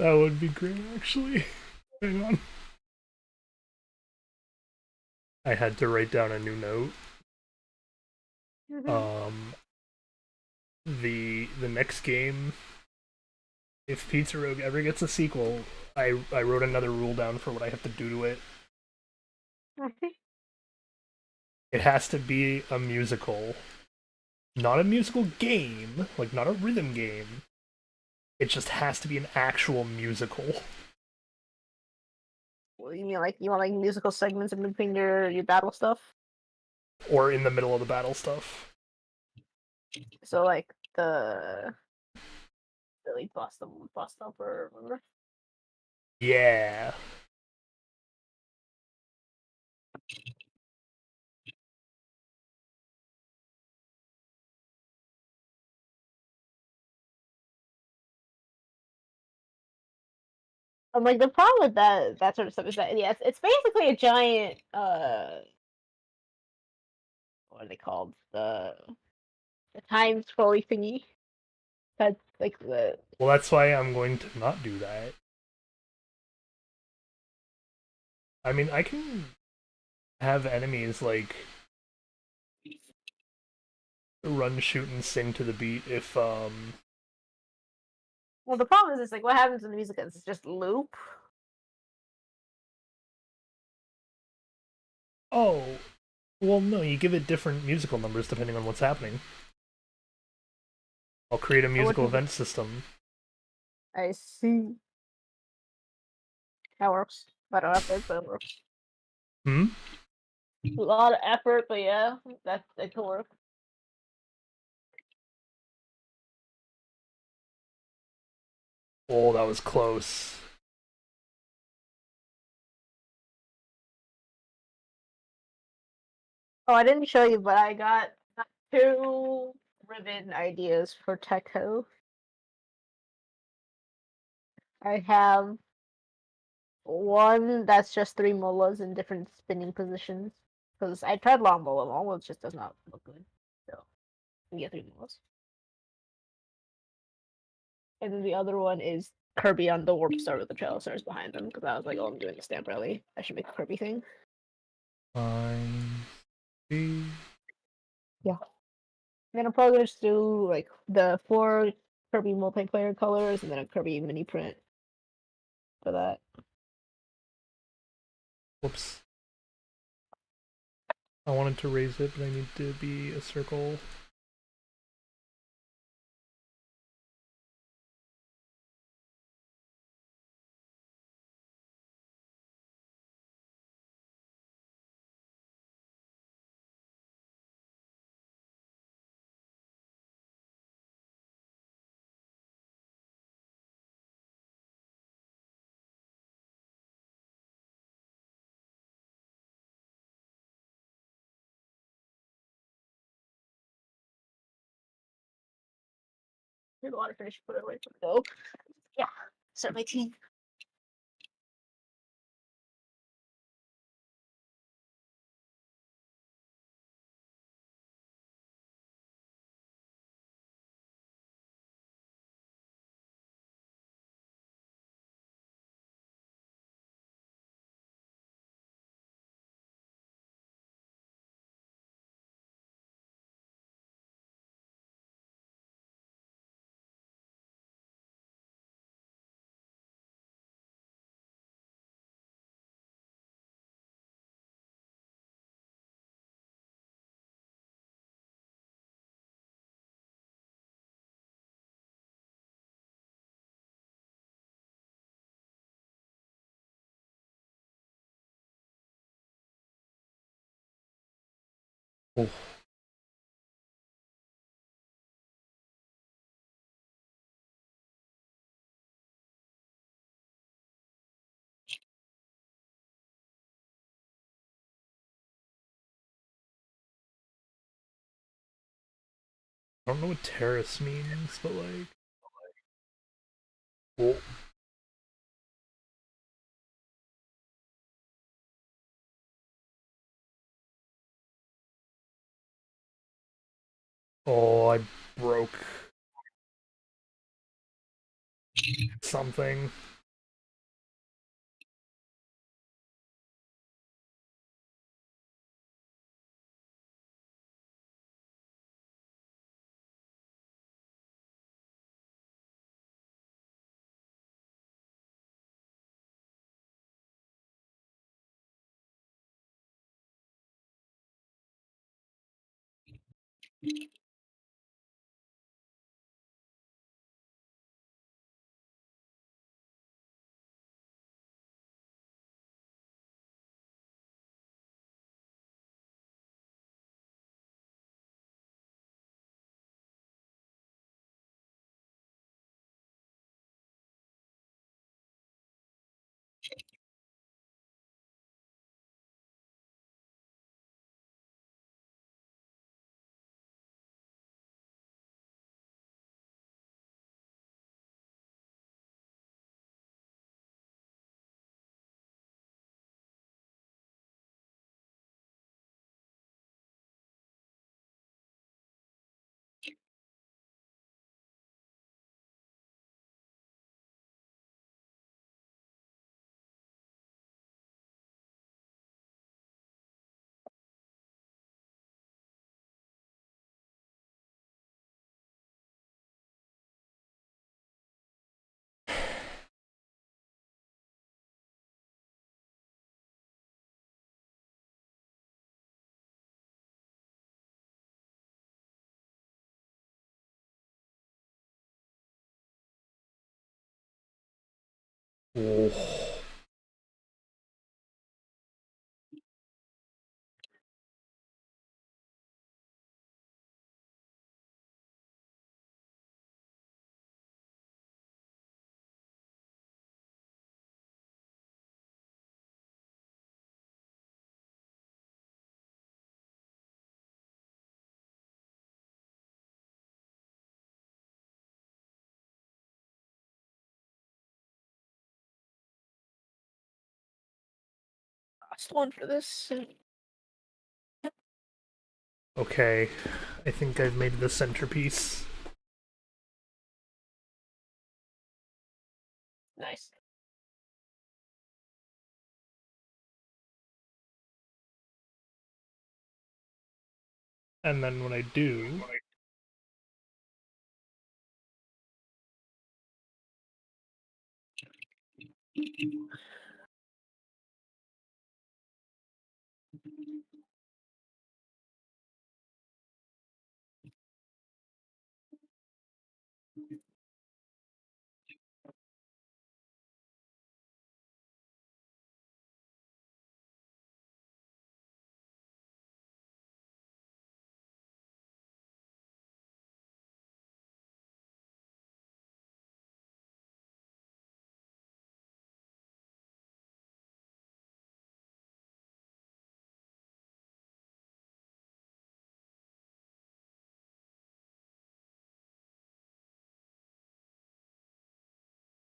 That would be great, actually. Hang on. I had to write down a new note. Mhm. Um, the next game, if Pizza Rogue ever gets a sequel, I wrote another rule down for what I have to do to it. Okay. It has to be a musical, not a musical game, like not a rhythm game. It just has to be an actual musical. Well, you mean like you want like musical segments in between your battle stuff? or in the middle of the battle stuff. So like the really bust up or remember? Yeah. Like the problem with that sort of stuff is that yeah, it's basically a giant what are they called? The time scrolly thingy. That's like the Well, that's why I'm going to not do that. I mean, I can have enemies like run, shoot, and sing to the beat if well the problem is like what happens when the music is just loop. oh, well, no, you give it different musical numbers depending on what's happening. I'll create a Or what musical do event system. I see. That works. A lot of effort, but it works. Hmm? A lot of effort, but yeah, that could work. Oh, that was close. Oh, I didn't show you, but I got two ribbon ideas for Techo. I have one that's just three mullahs in different spinning positions. Because I tried long mullah, long mullah just does not look good. So you get three mullahs. And then the other one is Kirby on the warp star with the trail stars behind them. Because I was like, oh, I'm doing a stamp rally. I should make a Kirby thing. Fine. Yeah. And then I'm probably just do like the four Kirby multiplayer colors and then a Kirby mini print for that. Whoops. I wanted to raise it, but I need to be a circle. There's a lot of finish put away from go. Yeah. Start my team. Oh. I don't know what terrace means, but like. Oh. Oh, I broke something. Oh. Last one for this. Okay, I think I've made the centerpiece. Nice. And then when I do,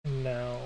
now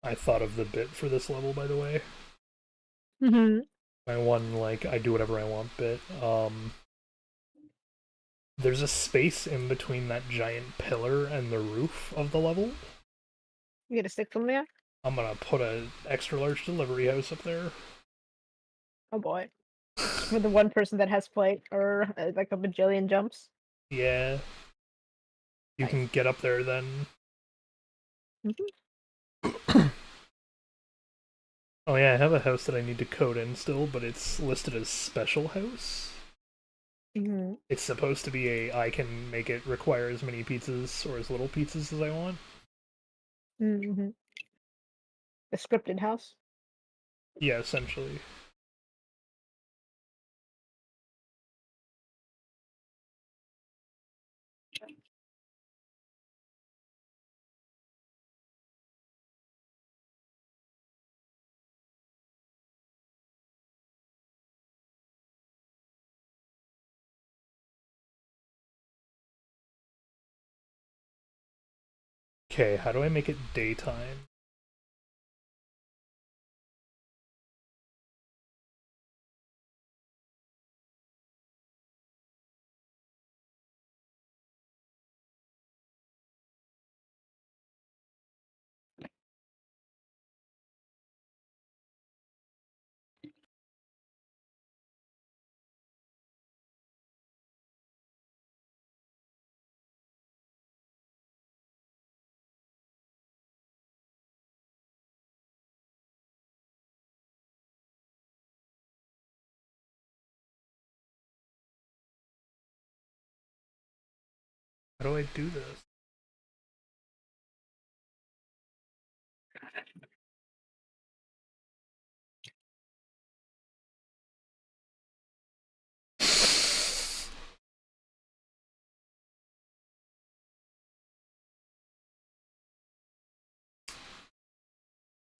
I thought of the bit for this level, by the way. Mm-hmm. My one, like, I do whatever I want bit. There's a space in between that giant pillar and the roof of the level. You get a stick from there? I'm gonna put an extra large delivery house up there. Oh boy. For the one person that has flight or like a bajillion jumps. Yeah, you Nice. can get up there then. Mm-hmm. Oh yeah, I have a house that I need to code in still, but it's listed as special house. Mm-hmm. It's supposed to be a I can make it require as many pizzas or as little pizzas as I want. Mm-hmm. A scripted house. Yeah, essentially. Okay, how do I make it daytime? How do I do this?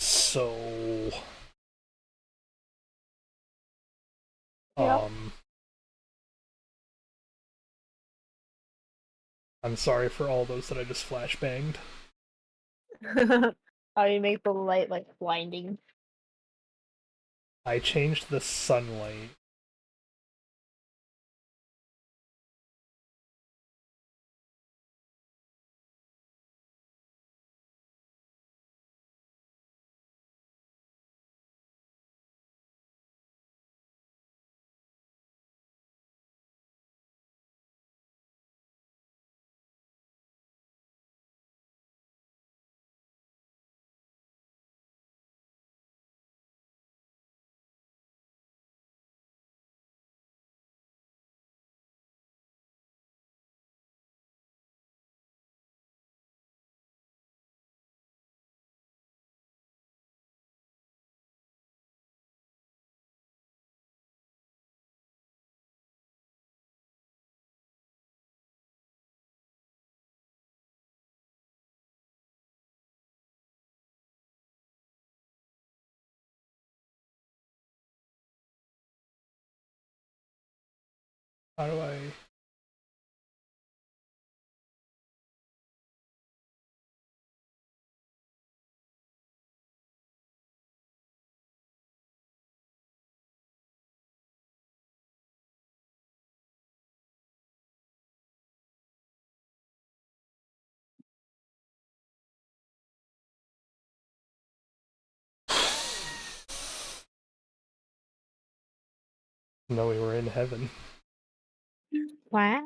So, Yep. um, I'm sorry for all those that I just flashbanged. How you make the light like blinding. I changed the sunlight. How do I? No, we were in heaven. What?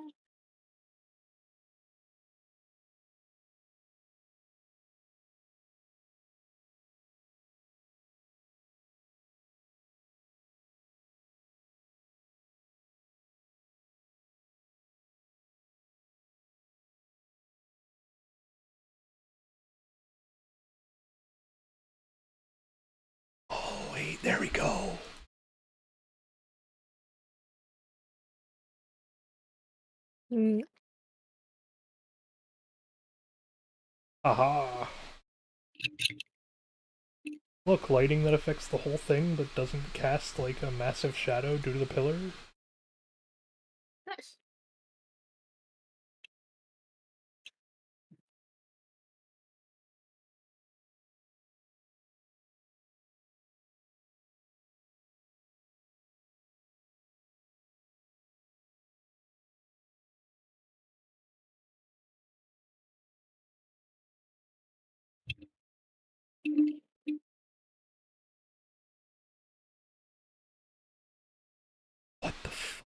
Oh, wait, there we go. Mm. Aha. Look, lighting that affects the whole thing but doesn't cast like a massive shadow due to the pillar. Nice. What the f?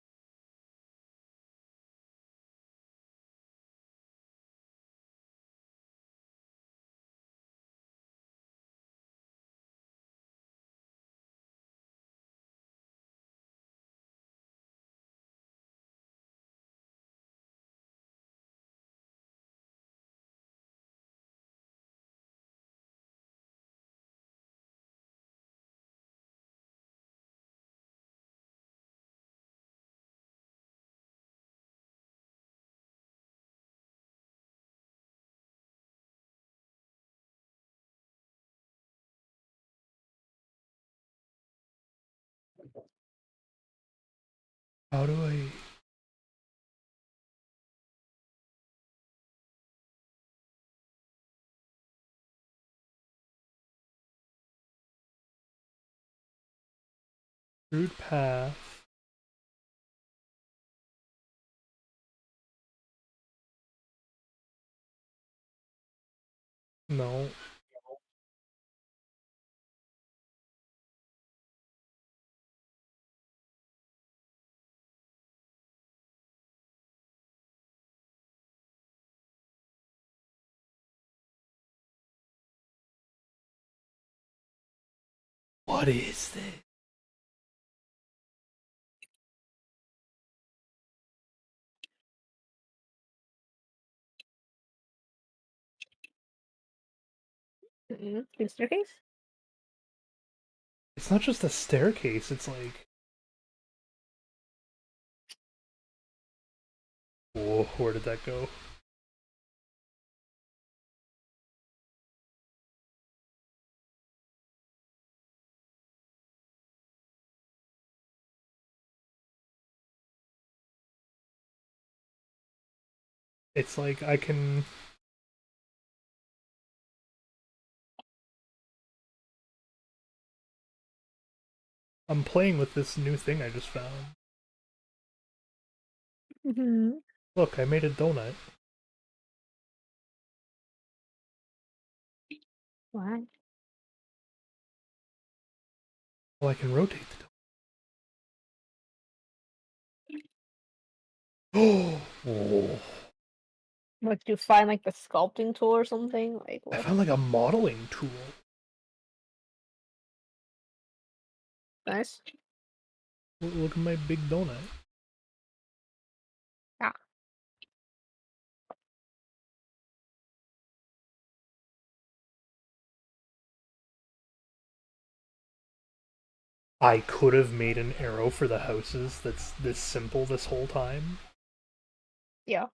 How do I? Root path. No. What is this? The staircase? It's not just a staircase, it's like... Whoa, where did that go? It's like I can... I'm playing with this new thing I just found. Mm-hmm. Look, I made a donut. What? Well, I can rotate the donut. Oh, What, did you find like the sculpting tool or something? Like I what? found like a modeling tool. Nice. Look at my big donut. Yeah. I could have made an arrow for the houses that's this simple this whole time. Yeah.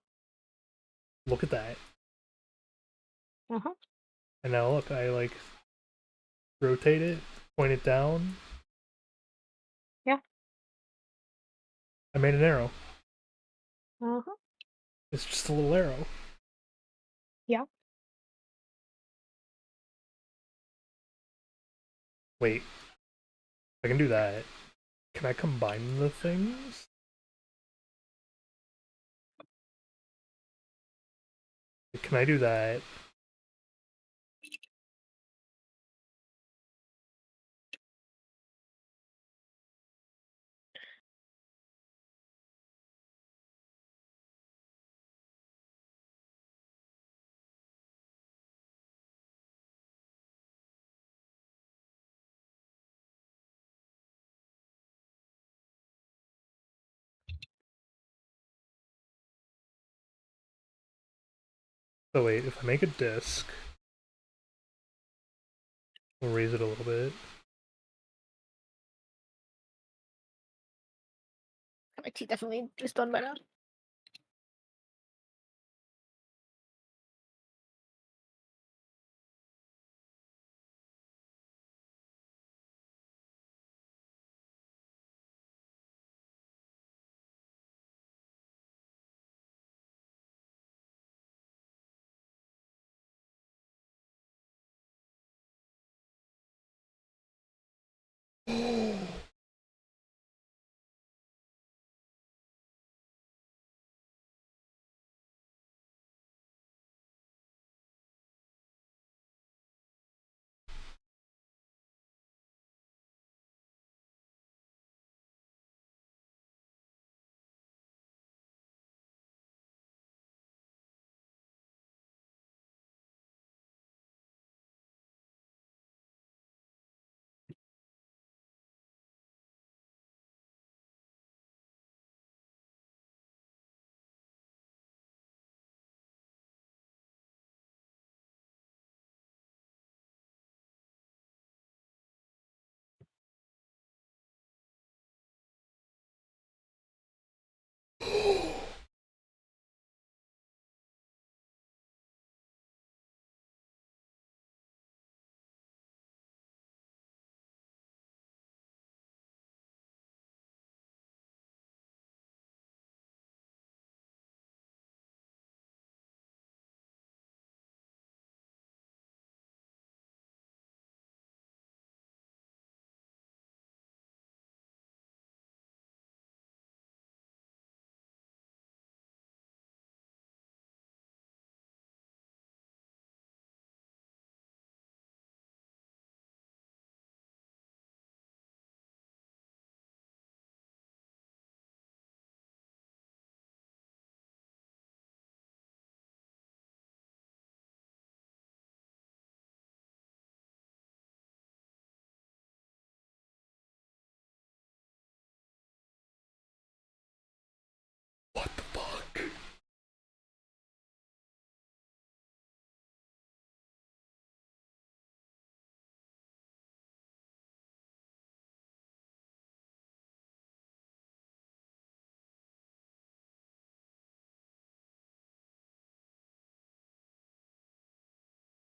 Look at that. Uh-huh. And now look, I like rotate it, point it down. Yeah. I made an arrow. Uh-huh. It's just a little arrow. Yeah. Wait, I can do that. Can I combine the things? Can I do that? So wait, if I make a disc, we'll raise it a little bit. My tea definitely is done by now.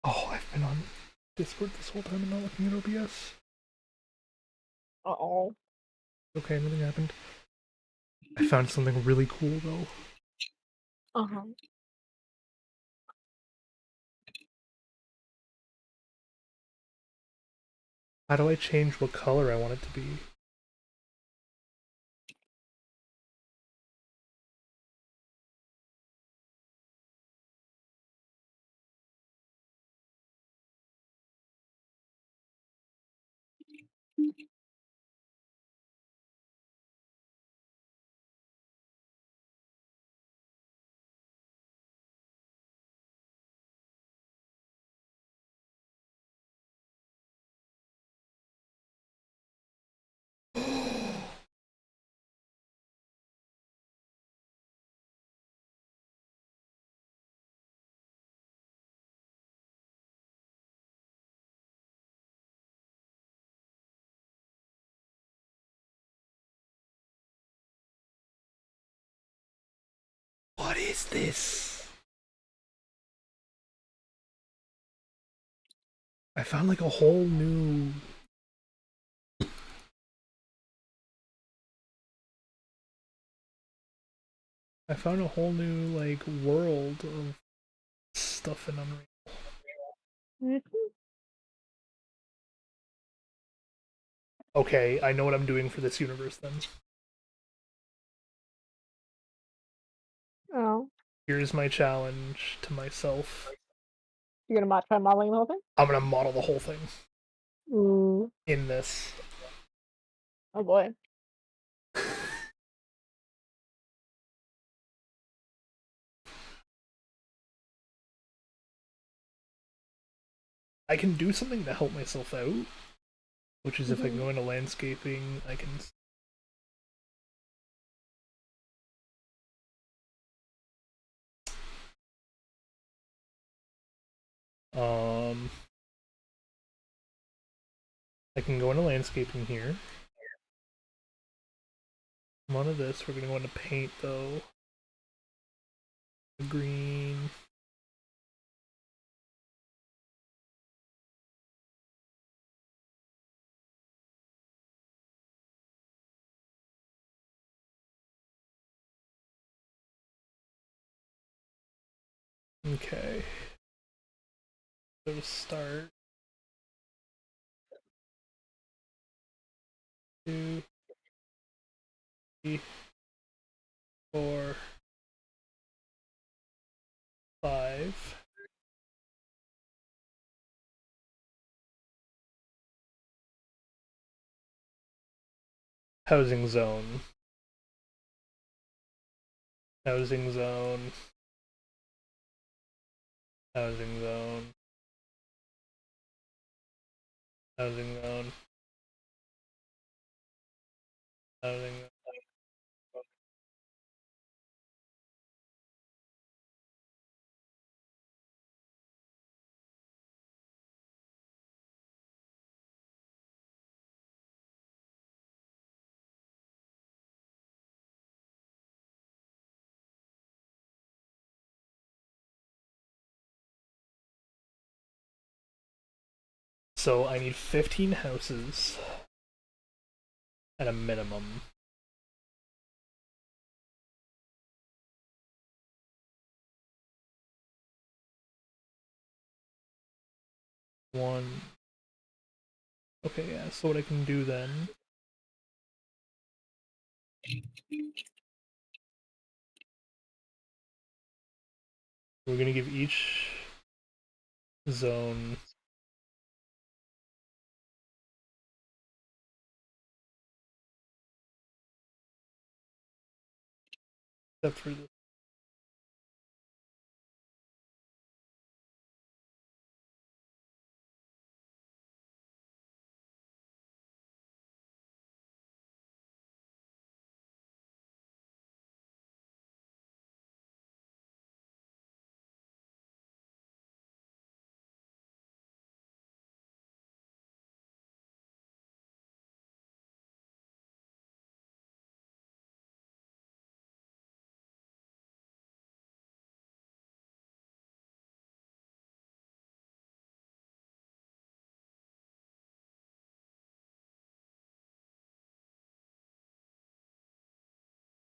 Oh, I've been on Discord this whole time and not looking at OBS. Uh-oh. Okay, nothing happened. I found something really cool though. Uh-huh. How do I change what color I want it to be? What is this? I found like a whole new. I found a whole new like world of stuff in Unreal. Mm-hmm. Okay, I know what I'm doing for this universe then. Oh. Here's my challenge to myself. You're gonna try modeling the whole thing? I'm gonna model the whole thing Ooh. in this. Oh boy. I can do something to help myself out, which is if I Mm-hmm. go into landscaping, I can. Um, I can go into landscaping here. Come on to this. We're gonna go into paint though. Green. Okay. So to start, 2, 3, 4, 5. Housing zone. Housing zone. Housing zone. Housing zone. Housing zone. So I need 15 houses at a minimum. One. Okay, yeah. So what I can do then? We're gonna give each zone except for this.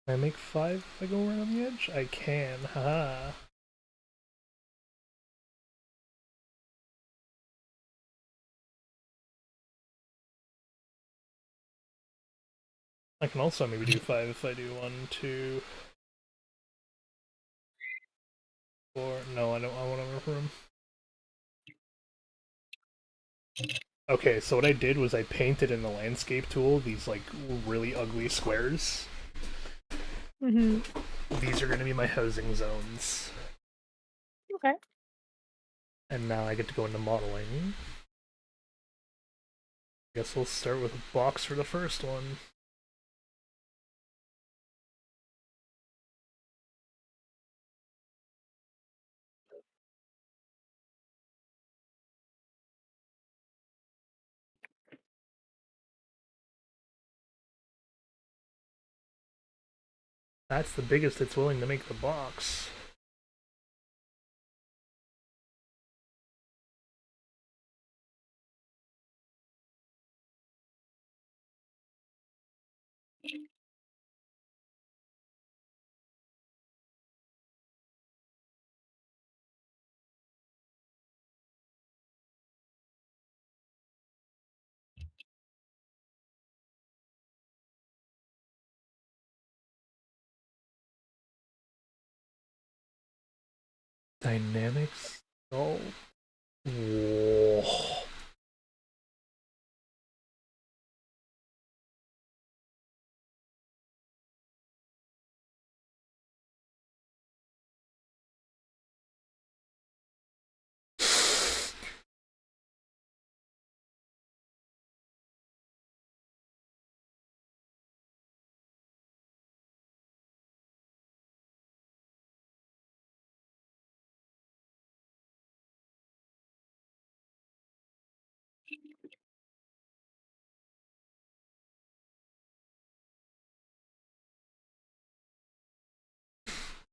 Can I make 5 if I go around the edge? I can, haha. I can also maybe do 5 if I do 1, 2, 4. No, I don't. I want enough room. Okay, so what I did was I painted in the landscape tool these like really ugly squares. Mm-hmm. These are going to be my housing zones. Okay. And now I get to go into modeling. Guess we'll start with a box for the first one. That's the biggest it's willing to make the box. Dynamics? Oh. Whoa.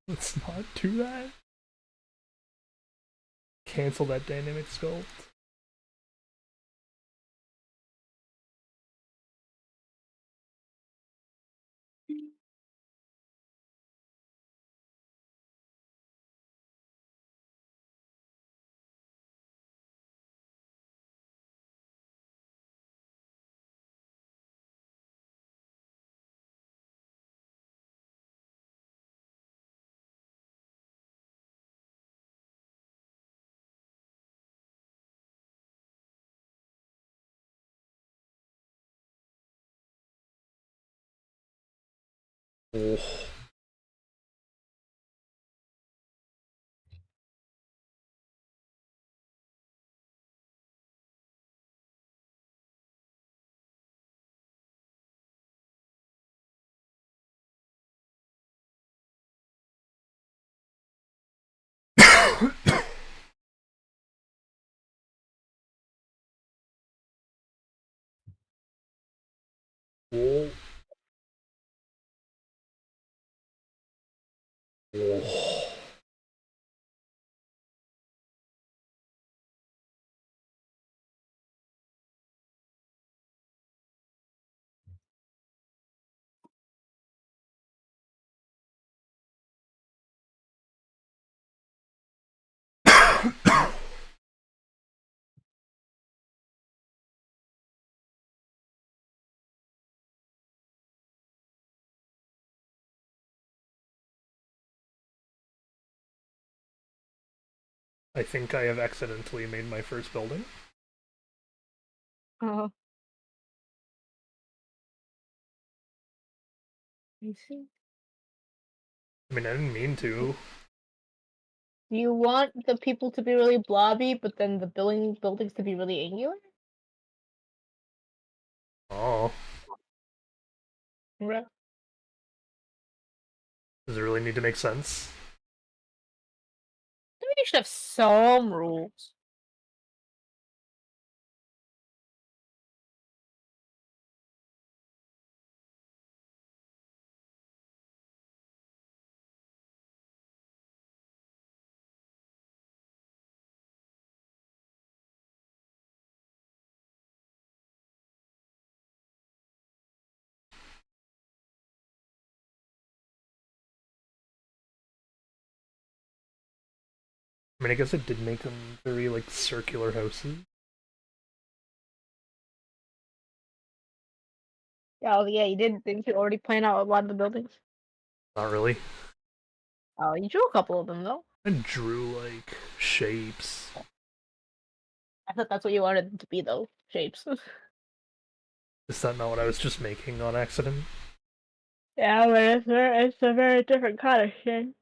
Let's not do that. Cancel that dynamic sculpt. Oh. Oh. Oh. I think I have accidentally made my first building. Oh. I see. I mean, I didn't mean to. Do you want the people to be really blobby, but then the buildings to be really angular? Oh. Right. Does it really need to make sense? I think you should have some rules. I mean, I guess it did make them very, like, circular houses. Yeah, oh, yeah, you did. Didn't you already plan out a lot of the buildings? Not really. Oh, you drew a couple of them though. I drew, like, shapes. I thought that's what you wanted them to be though. Shapes. Is that not what I was just making on accident? Yeah, but it's a very different kind of shape.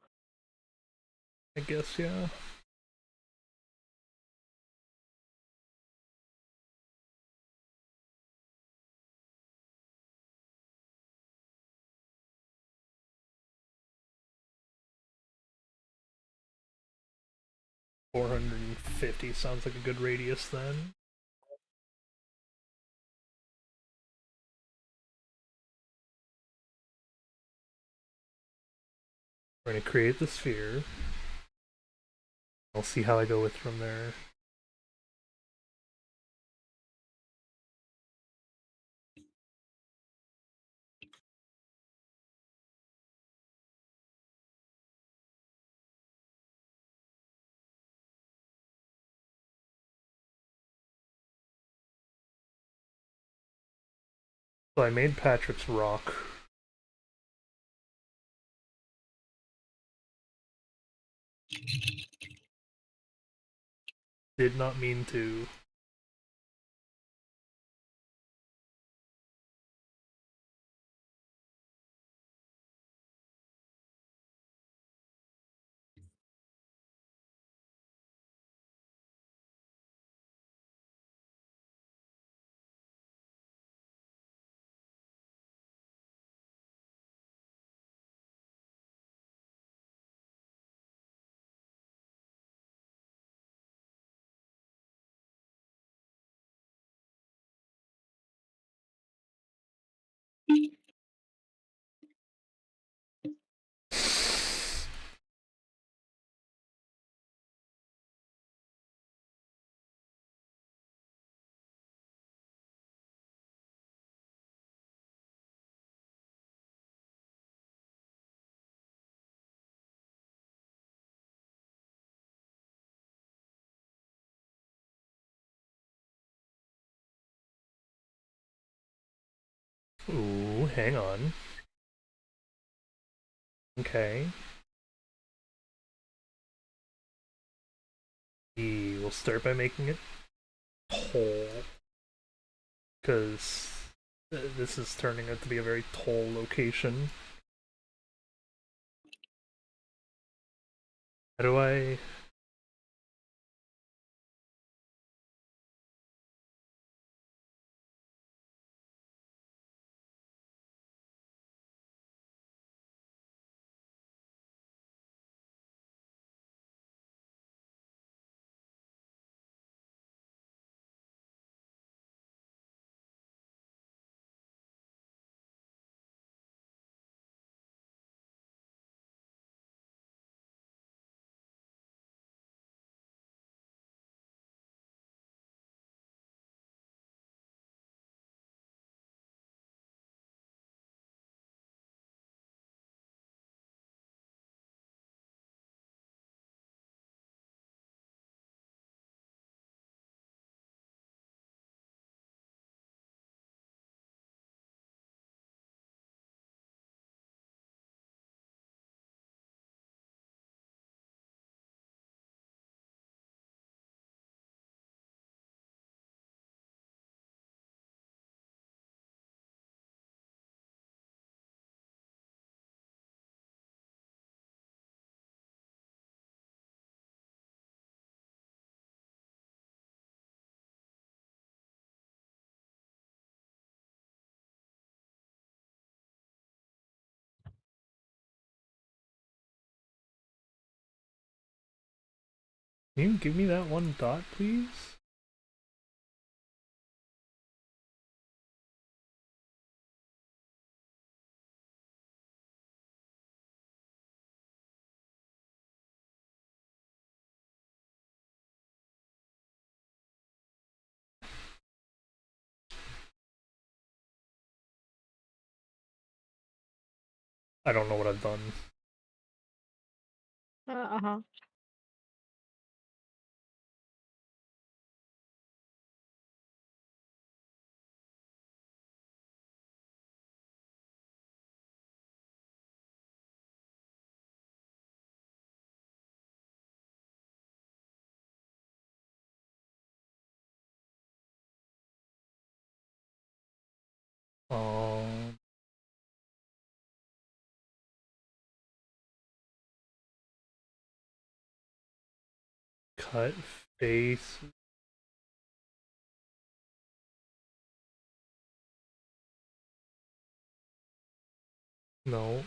I guess, yeah. $450 sounds like a good radius then. We're gonna create the sphere. I'll see how I go with from there. So I made Patrick's rock. Did not mean to. Ooh, hang on. Okay. We'll start by making it tall. Because this is turning out to be a very tall location. How do I... Can you give me that one dot, please? I don't know what I've done. Uh huh. Cut face. No.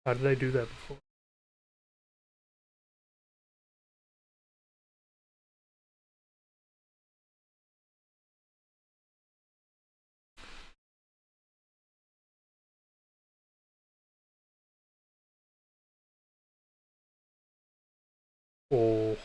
How did I do that before? Oh.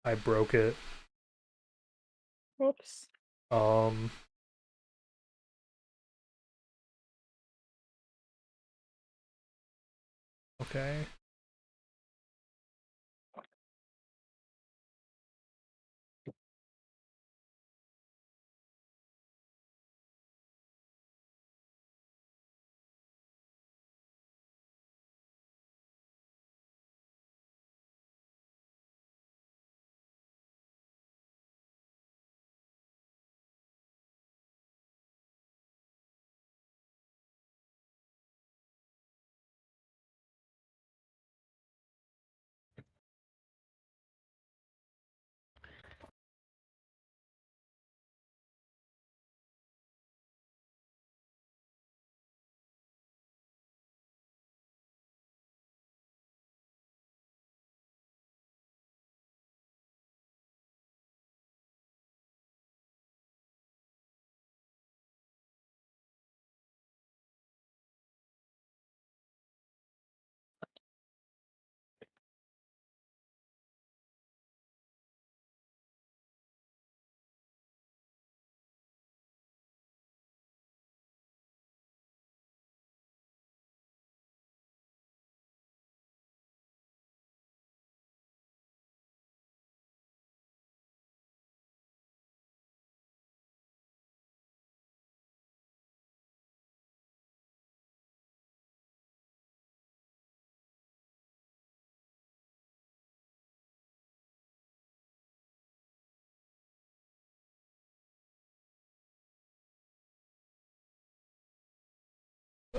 I broke it. Oops. Um. Okay.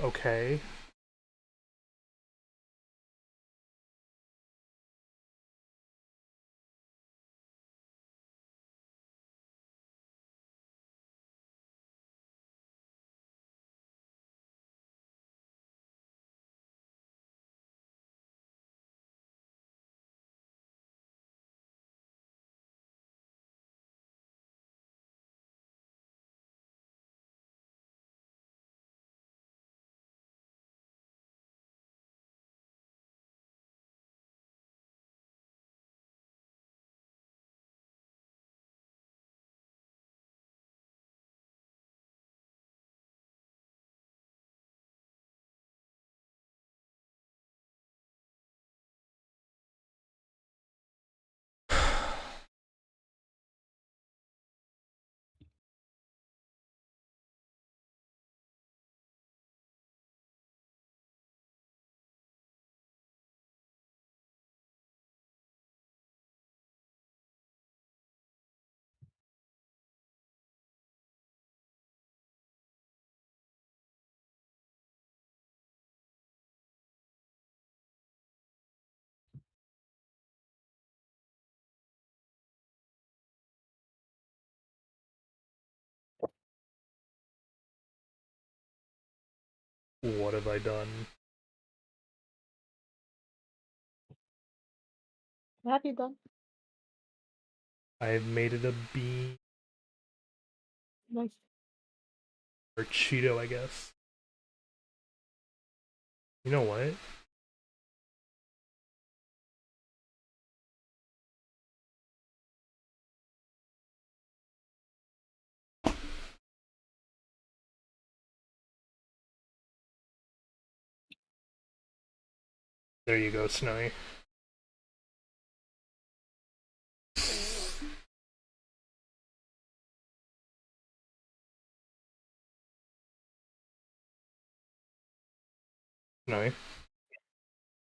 Okay. What have I done? What have you done? I've made it a bean Nice. or Cheeto, I guess. You know what? There you go, Snowy. Snowy.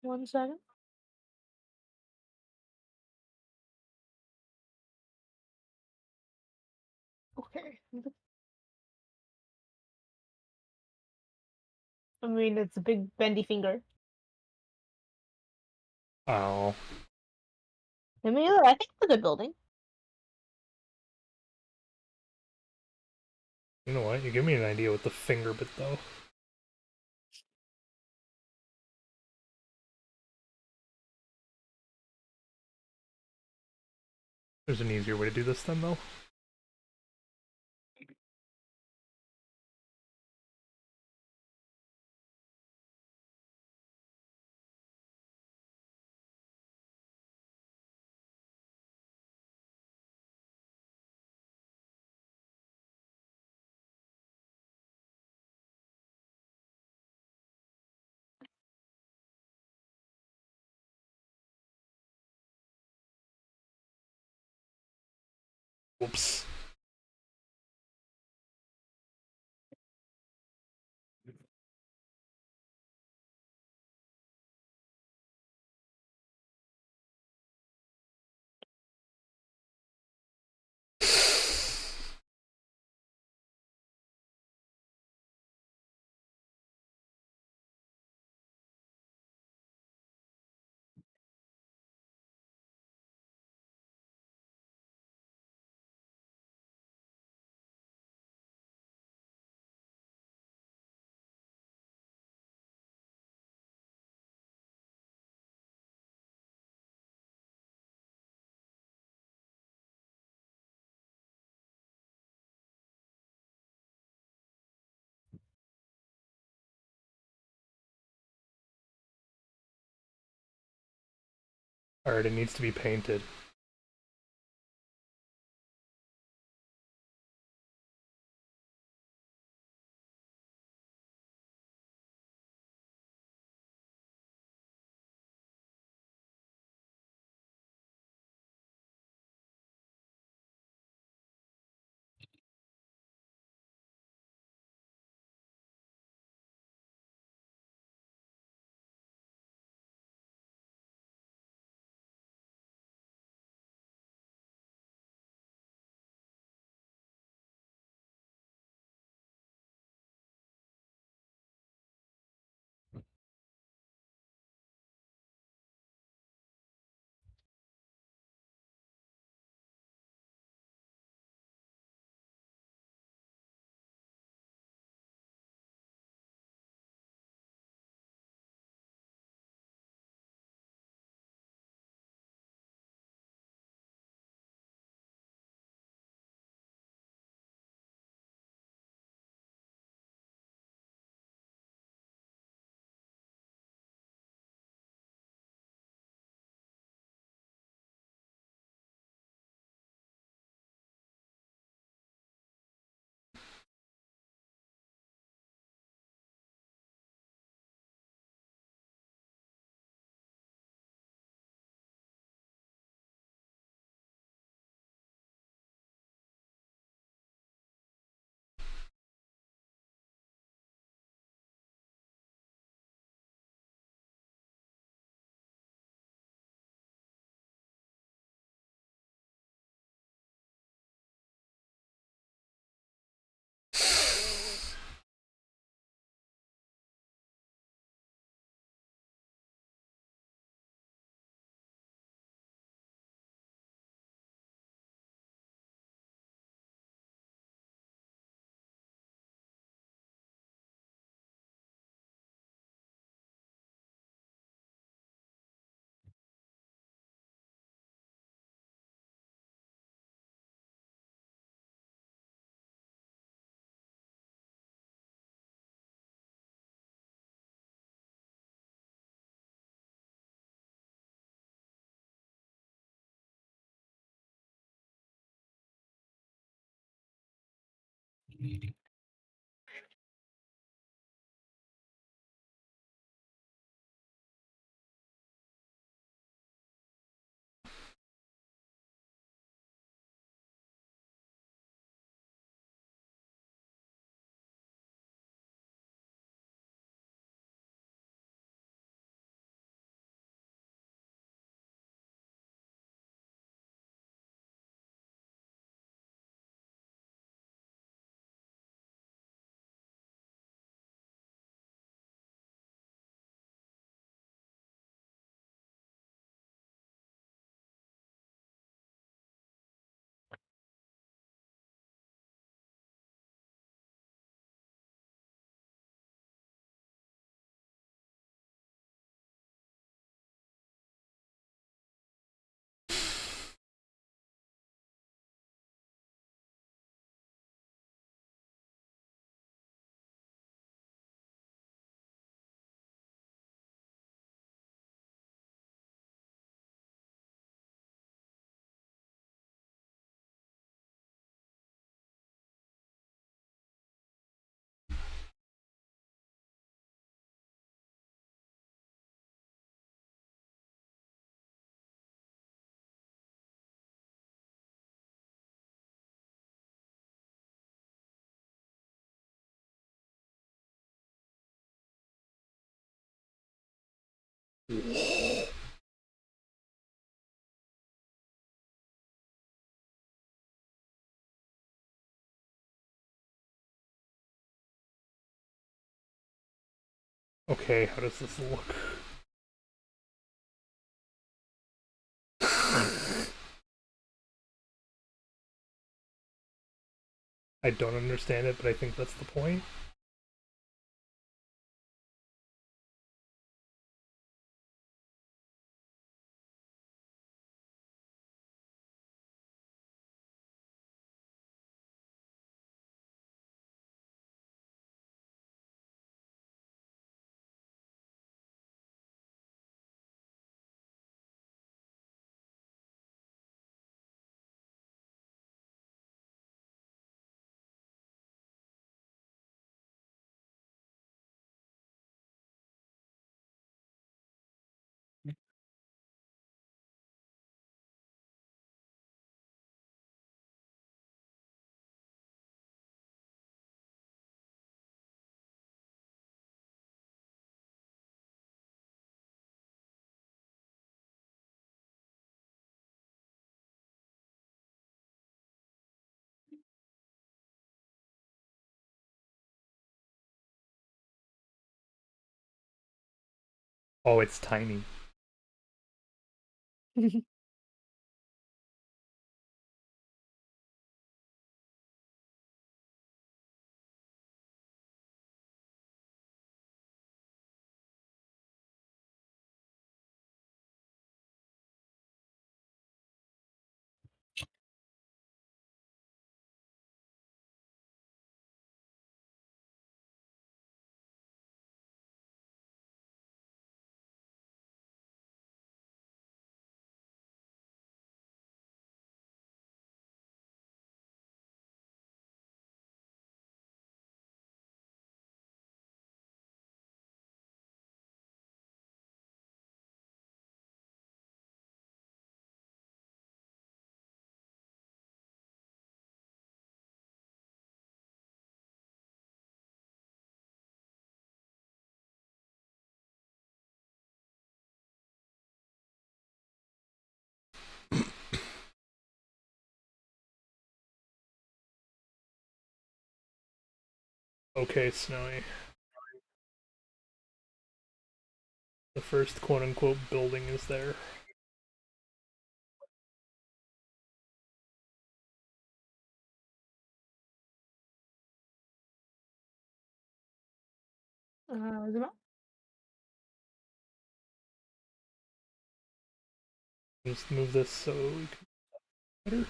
1 second. Okay. I mean, it's a big bendy finger. Oh. I mean, I think it's a good building. You know what? You give me an idea with the finger bit, though. There's an easier way to do this then, though. Whoops. Alright, it needs to be painted. Okay, how does this look? I don't understand it, but I think that's the point. Oh, it's tiny. Okay, Snowy. The first quote unquote building is there. Zoom out. Just move this so we can better.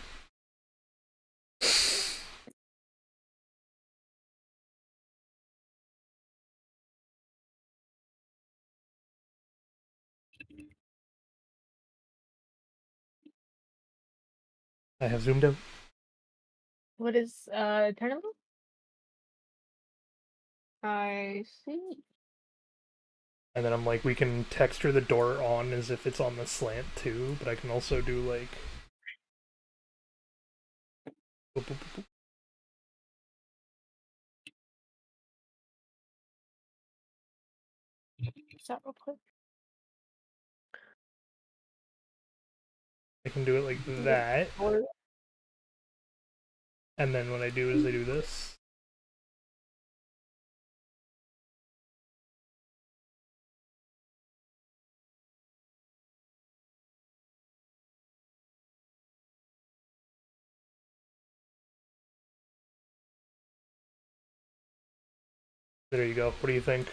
I have zoomed out. What is tournament? I see. And then I'm like, we can texture the door on as if it's on the slant too, but I can also do like. Boop, boop, boop, boop. Stop real quick. I can do it like that. Or- And then what I do is I do this. There you go. What do you think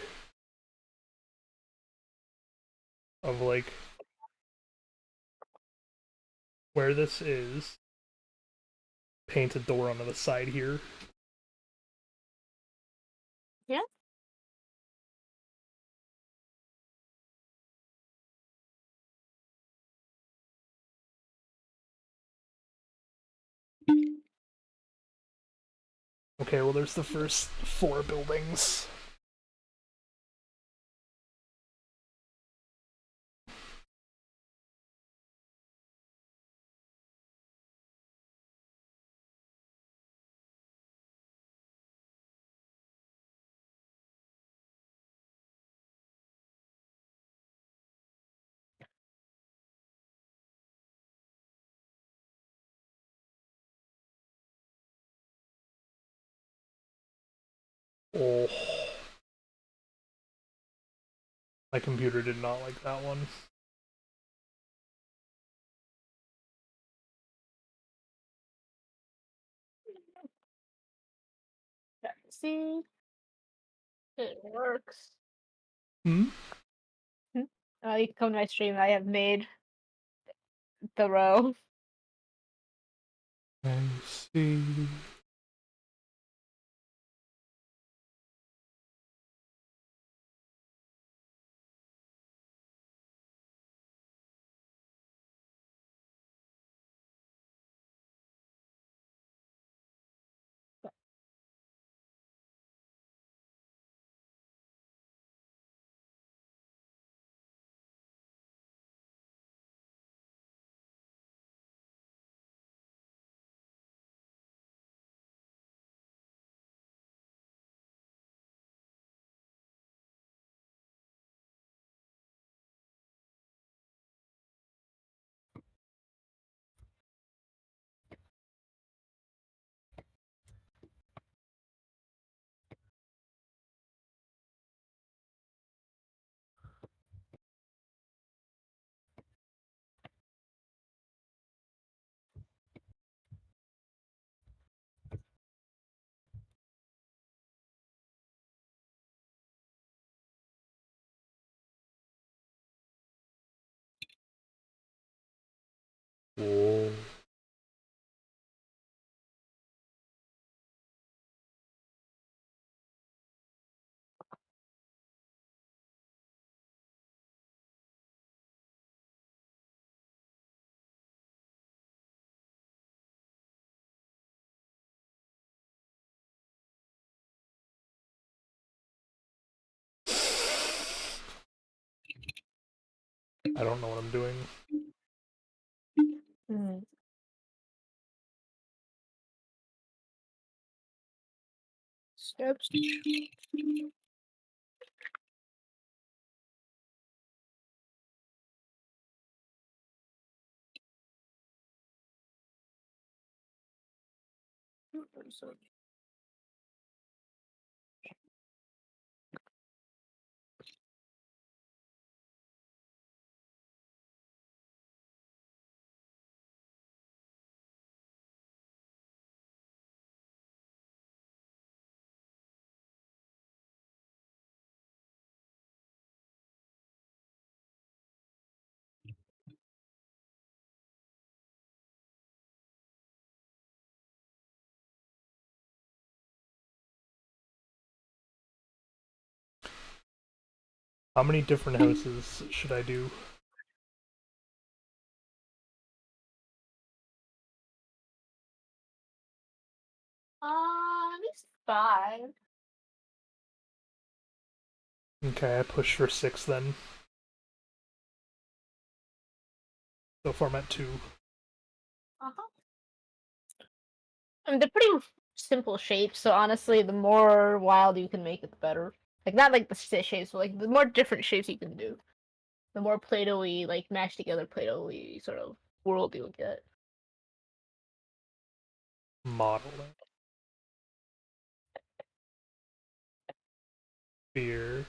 of like where this is? Paint a door onto the side here. Yeah. Okay, well there's the first 4 buildings. Oh, my computer did not like that one. See, it works. Hmm? You can come to my stream. I have made the row. I see. Whoa. I don't know what I'm doing. Mm. Steps. How many different houses should I do? At least 5. Okay, I push for 6 then. So far I'm at 2. Uh-huh. I mean, they're pretty simple shapes, so honestly, the more wild you can make it, the better. Like, not like the shapes, but like the more different shapes you can do, the more Play-Doh-y, like mashed together Play-Doh-y sort of world you'll get. Modeling. Fear.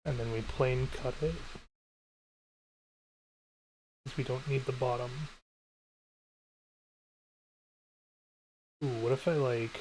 And then we plane cut it. Because we don't need the bottom. Ooh, what if I like...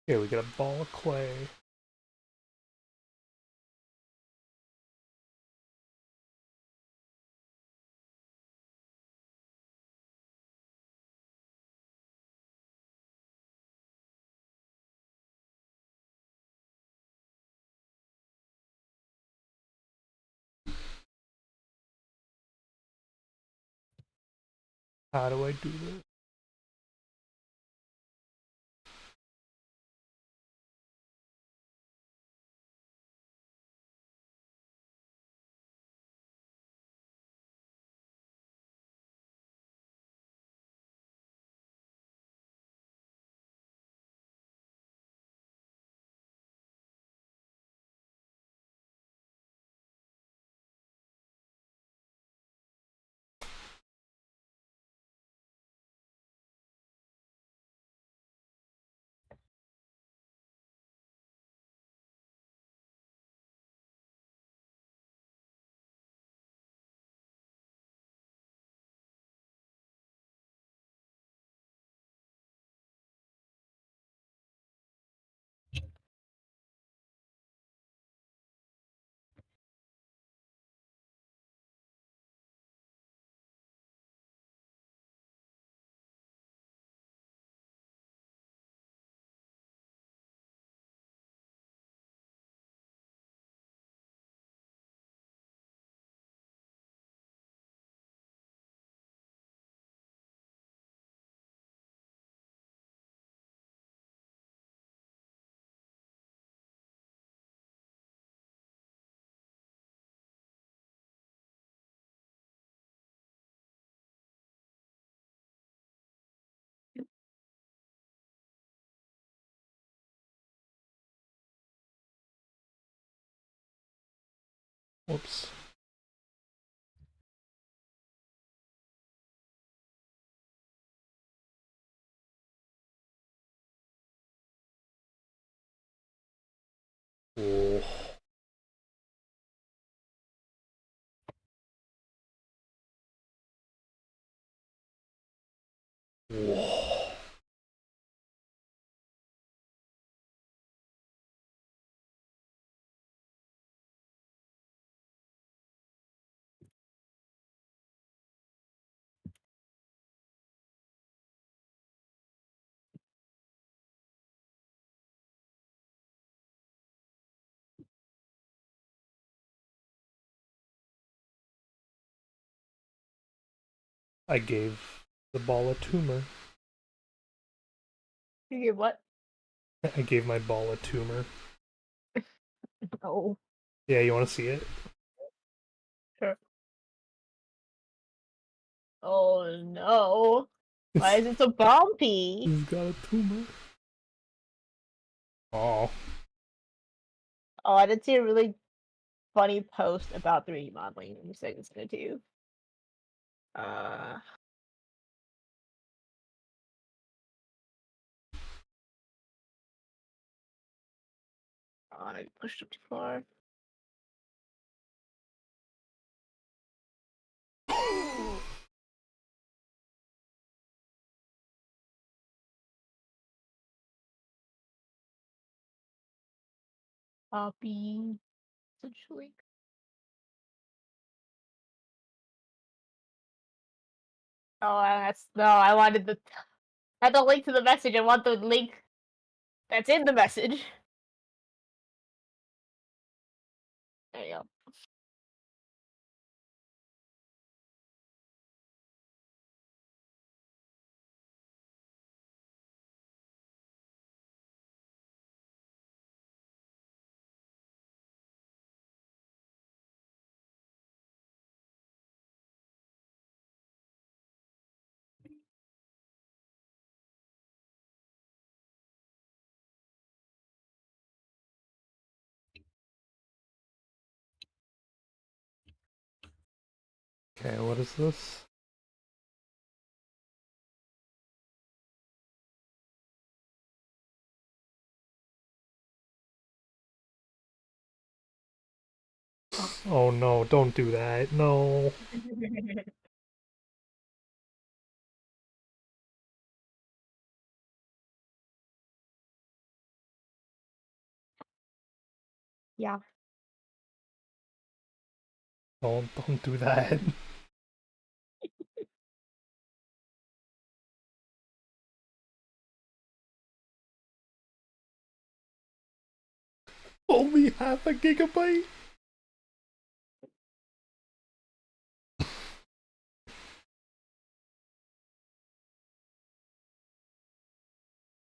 Okay, we get a ball of clay. How do I do this? Whoops. Oh. Whoa. I gave the ball a tumor. You get what? I gave my ball a tumor. Oh, Yeah, you want to see it? sure. Oh no. Why is it so bumpy? He's got a tumor. Oh. Oh, I did see a really funny post about 3D modeling. Let me say this to you. Uh, oh, I pushed it too far. Copy, essentially. Oh, that's no. I wanted the link to the message. I want the link that's in the message. There you go. Okay, what is this? Oh no, don't do that. No. Yeah. Don't do that. Only half a gigabyte?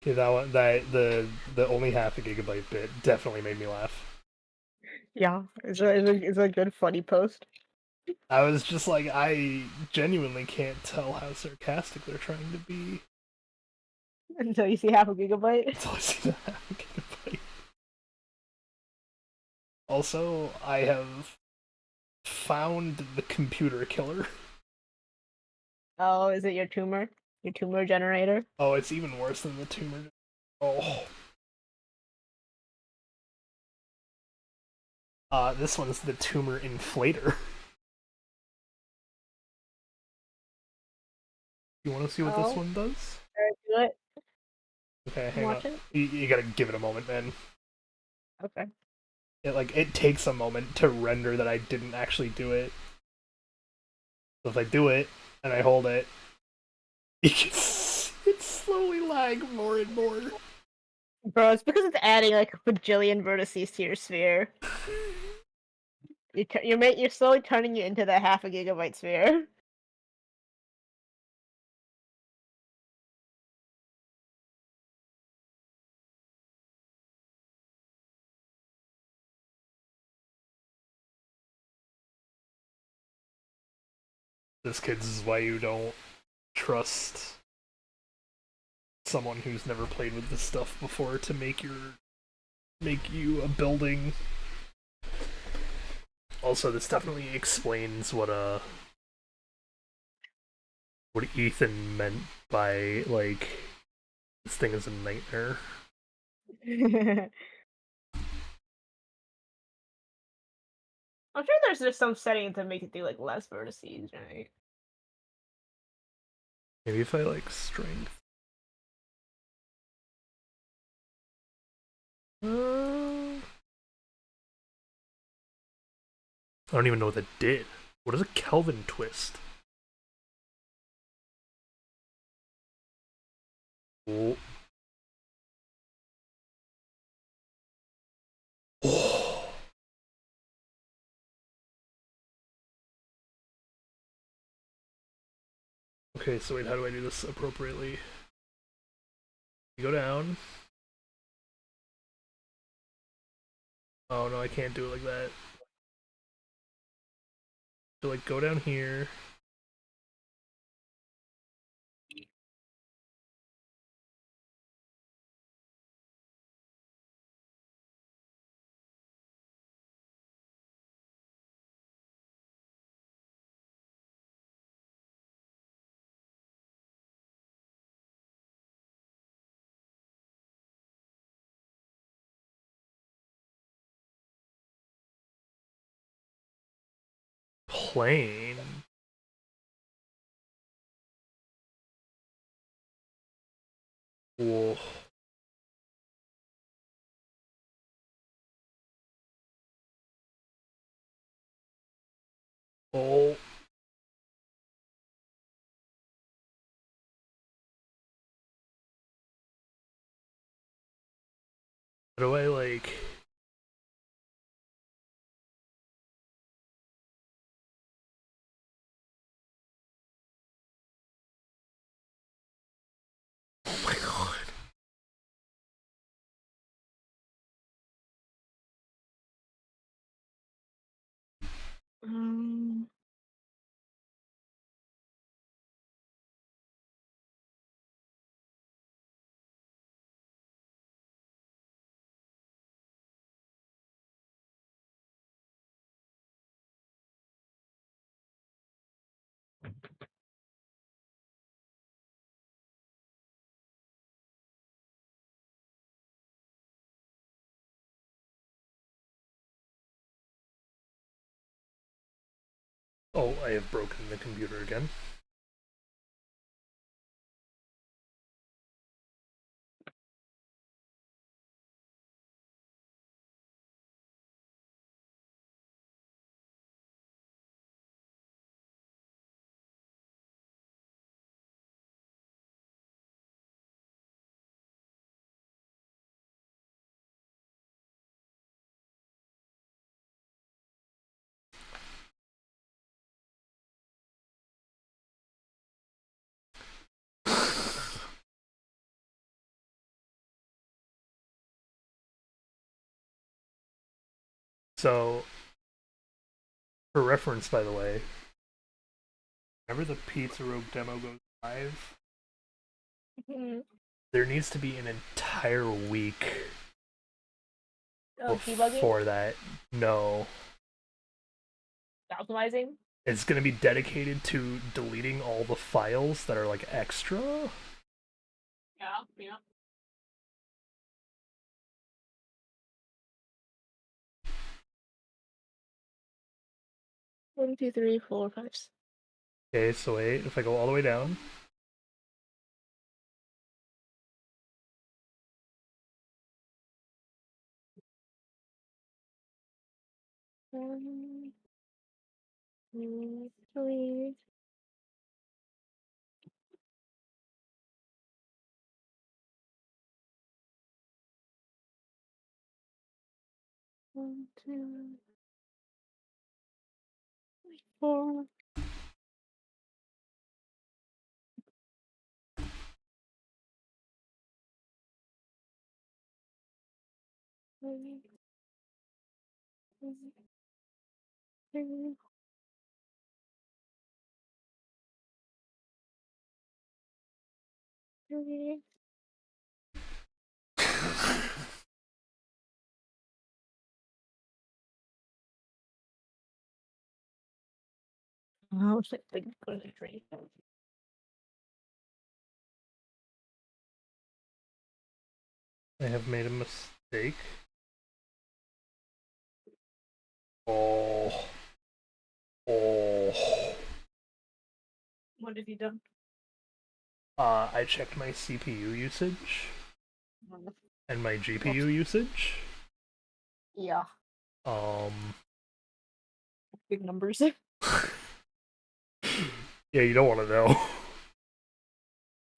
Okay, that one, the only half a gigabyte bit definitely made me laugh. Yeah. It's a good funny post. I was just like, I genuinely can't tell how sarcastic they're trying to be. Until you see half a gigabyte. Until I see the half a gigabyte. Also, I have found the computer killer. Oh, is it your tumor? Your tumor generator? Oh, it's even worse than the tumor. Oh. This one's the tumor inflator. You want to see what this Oh, one does? do it. Okay, I'm hang on. watching. You gotta give it a moment, man. Okay. It takes a moment to render that I didn't actually do it. So if I do it and I hold it, you can it slowly lag more and more. Bro, it's because it's adding like a bajillion vertices to your sphere. You're slowly turning it into that half a gigabyte sphere. This kids is why you don't trust someone who's never played with this stuff before to make you a building. Also, this definitely explains what Ethan meant by like this thing is a nightmare. I'm sure there's just some setting to make it do like less vertices, right? Maybe if I like strength. I don't even know what that did. What is a Kelvin twist? Oh. Oh. Okay, so wait, how do I do this appropriately? You go down. Oh no, I can't do it like that. So like go down here. Plane. Whoa. Oh. How do I like? Oh my god. Um, Oh, I have broken the computer again. So, for reference, by the way, whenever the Pizza Rogue demo goes live, there needs to be an entire week debugging, for that. No. optimizing. It's going to be dedicated to deleting all the files that are like extra. Yeah, yeah. 1, 2, 3, 4, 5. Okay, so wait, if I go all the way down, 1, 2, 3. 1, 2, 4. Oh, shit, like, go to the tree. I have made a mistake. Oh. Oh. What have you done? I checked my CPU usage Mm. and my GPU usage. Yeah, Um, big numbers. yeah, you don't want to know.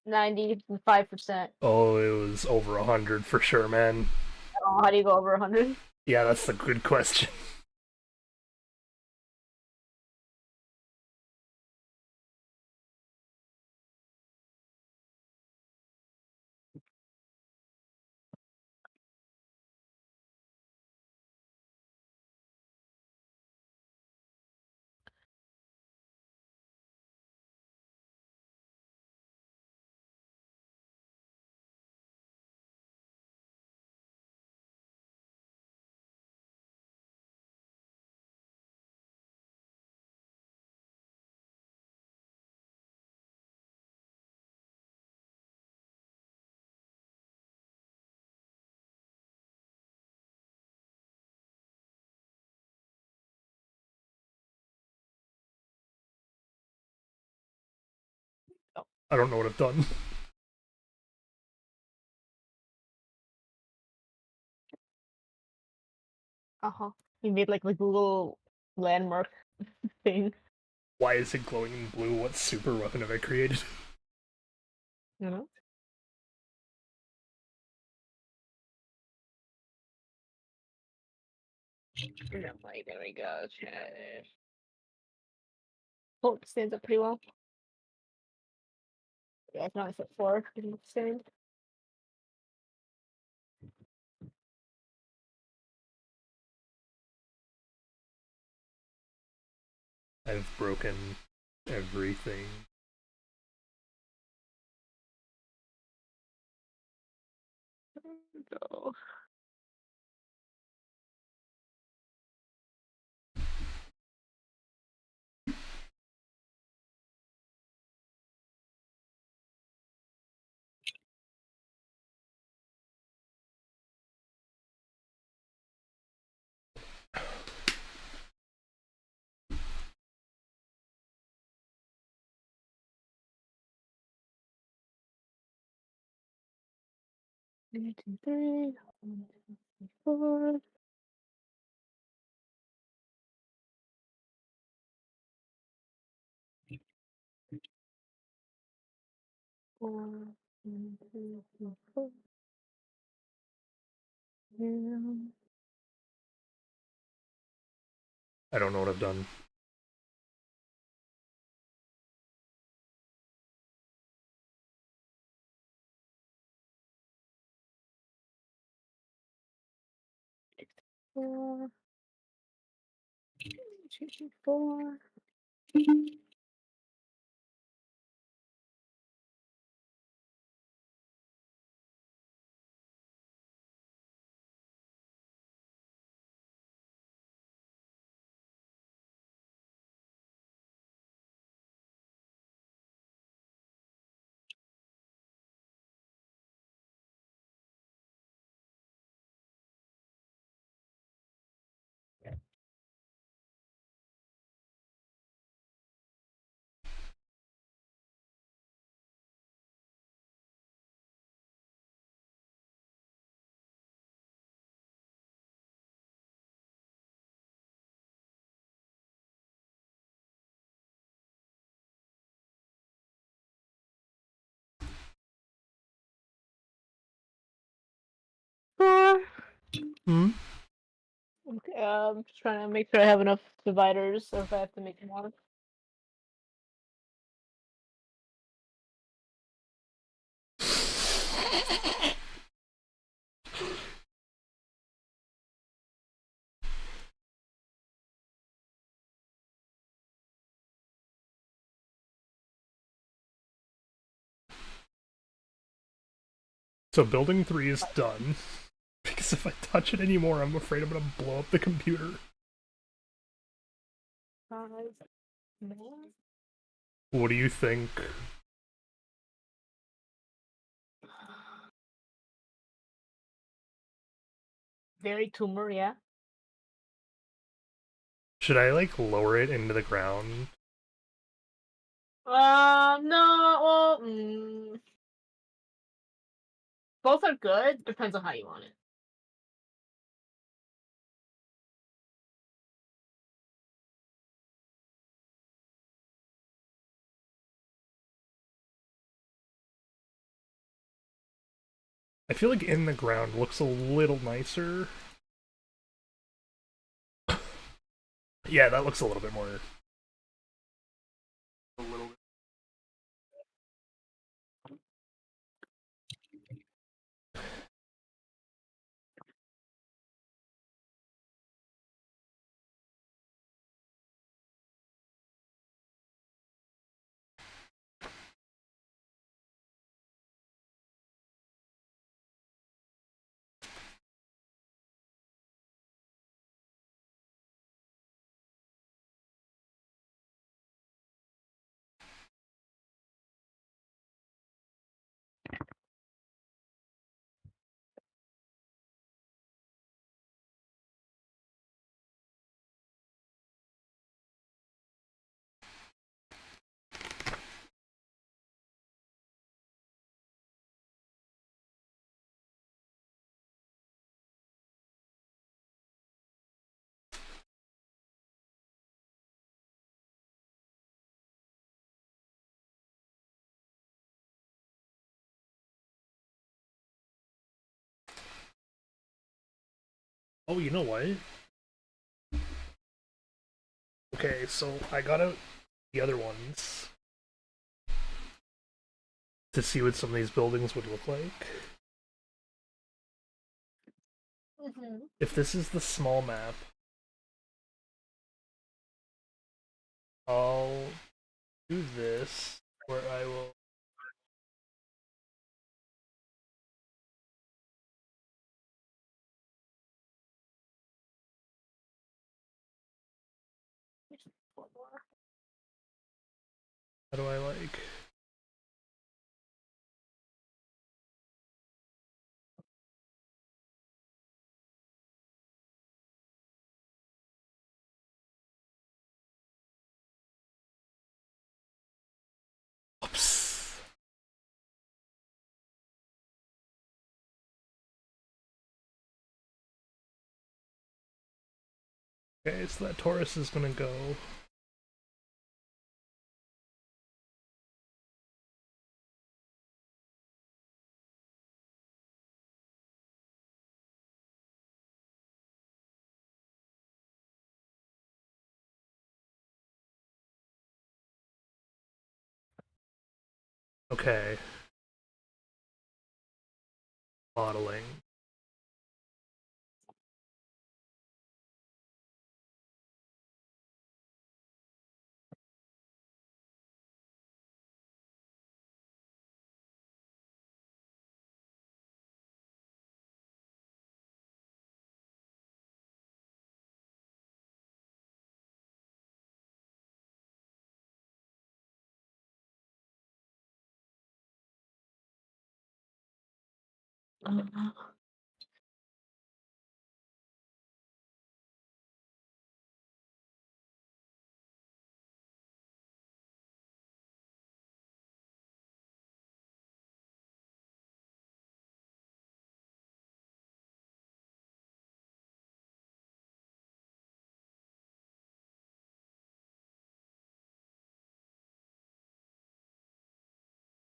95%. Oh, it was over 100 for sure, man. Oh, how do you go over 100? Yeah, that's the good question. I don't know what I've done. Uh-huh. You made like the Google landmark thing. Why is it glowing in blue? What super weapon have I created? You know? No, like, there we go. Oh, it stands up pretty well. Yeah, it's not at 4. Didn't stand. I've broken everything. Go. One, 2, 3. 1, 2, 3, 4. Four, 1, 2, 3, 4. Yeah. I don't know what I've done. Four, 2, 3, 4. Hmm? Okay, just trying to make sure I have enough dividers, or if I have to make more. So building 3 is done. Because if I touch it anymore, I'm afraid I'm gonna blow up the computer. 5 more. What do you think? Very tumor, yeah. Should I like lower it into the ground? No, well, both are good. Depends on how you want it. I feel like in the ground looks a little nicer. Yeah, that looks a little bit more. A little bit. Oh, you know what? Okay, so I got out the other ones to see what some of these buildings would look like. Mm-hmm. If this is the small map, I'll do this where I will. How do I like? Oops. Okay, so that Taurus is gonna go. Okay, modeling.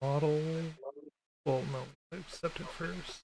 Model. Well, no, accept it first.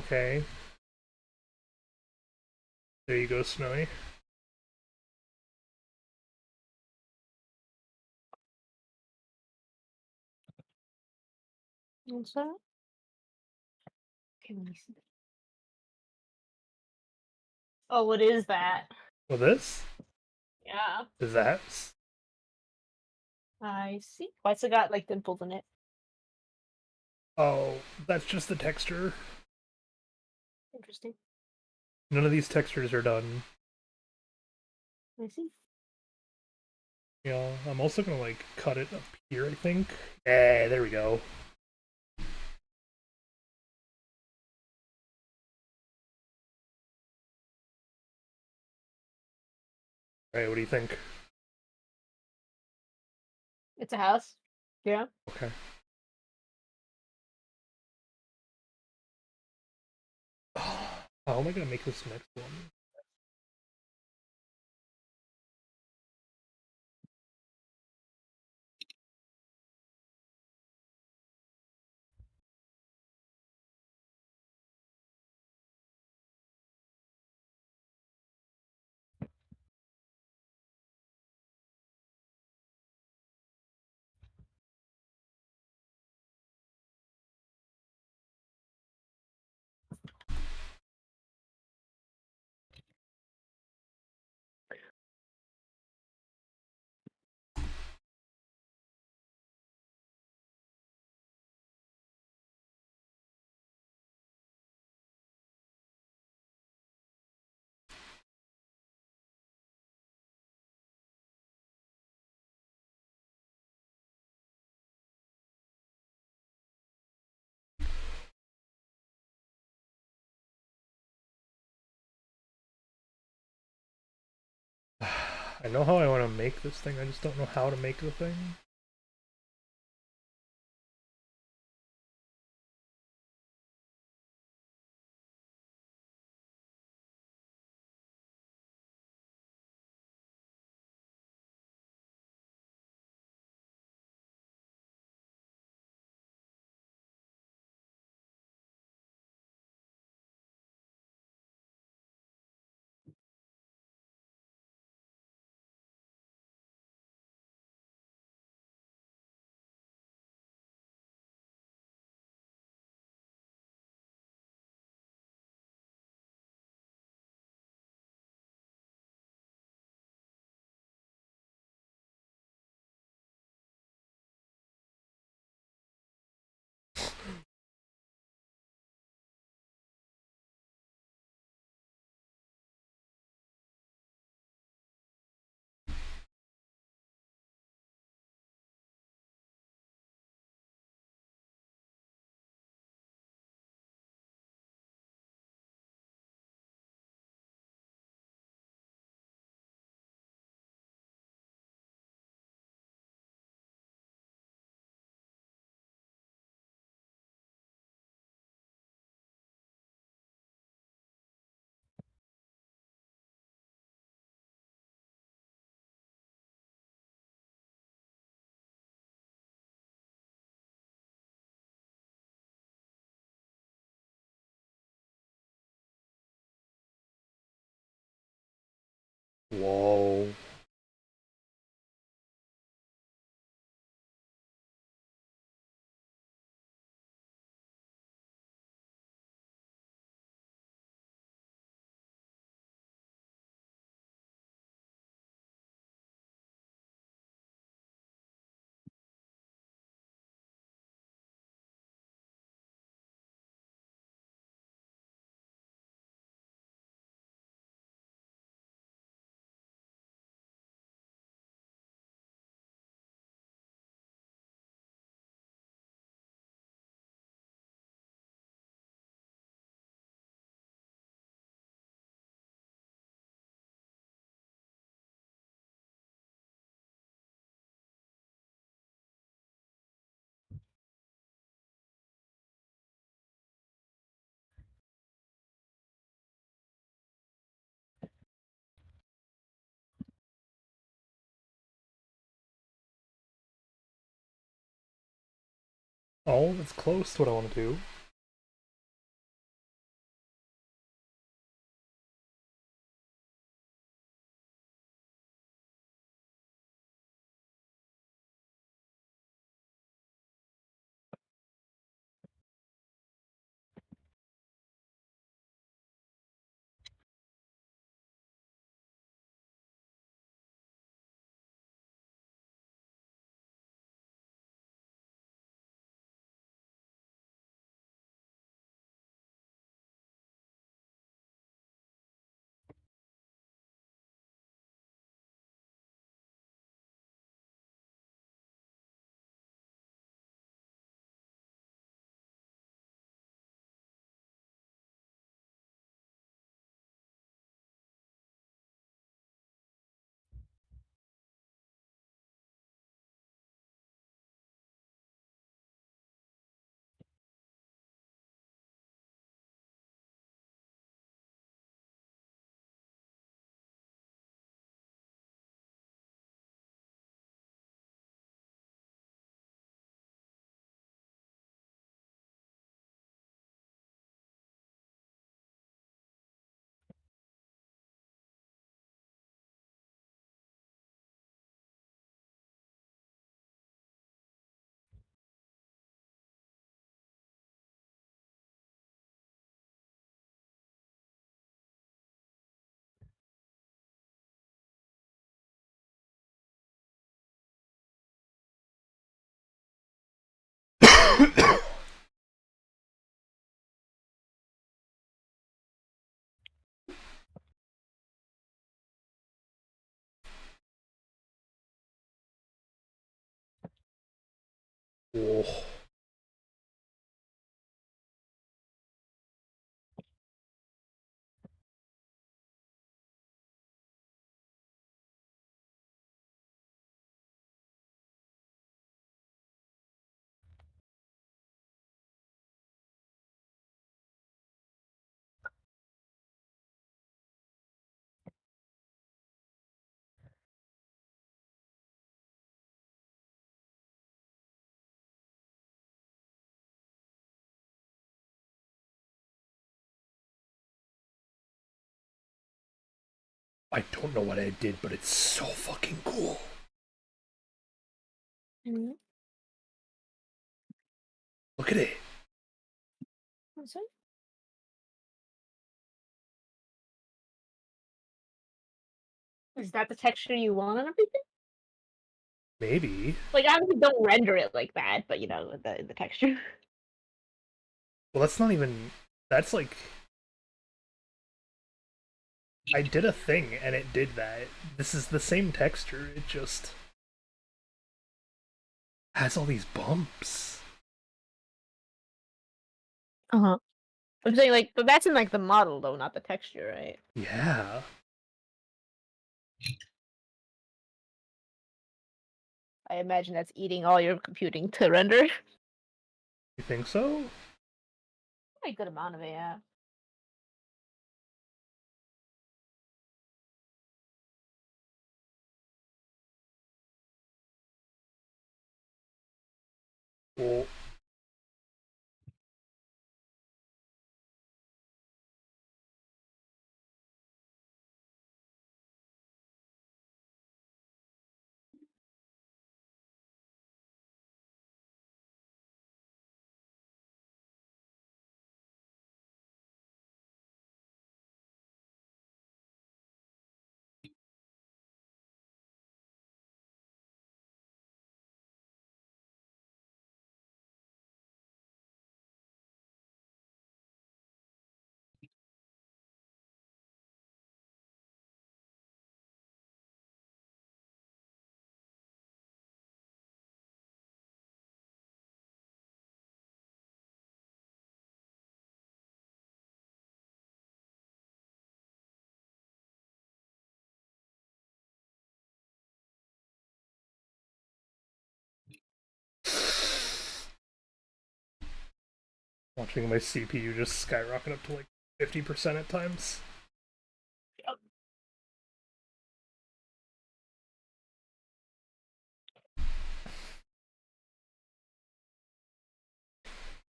Okay. There you go, Snowy. What's that? Okay, let me see. Oh, what is that? Well, this Yeah, is that. I see. Why's it got like dimples in it? Oh, that's just the texture. Interesting. None of these textures are done. I see. Yeah, I'm also gonna like cut it up here, I think. Eh, there we go. Alright, what do you think? It's a house. Yeah. Okay. How am I gonna make this next one? I know how I want to make this thing, I just don't know how to make the thing. Whoa. Oh, that's close to what I want to do. Oh. I don't know what I did, but it's so fucking cool. Mm-hmm. Look at it. What's that? Is that the texture you want on everything? Maybe. Like, obviously, don't render it like that, but you know, the texture. Well, that's not even. That's like. I did a thing and it did that. This is the same texture, it just has all these bumps. Uh-huh. I'm saying, like, but that's in, like, the model, though, not the texture, right? Yeah. I imagine that's eating all your computing to render. You think so? A good amount of it, yeah. Well, watching my CPU just skyrocket up to like 50% at times. Yep.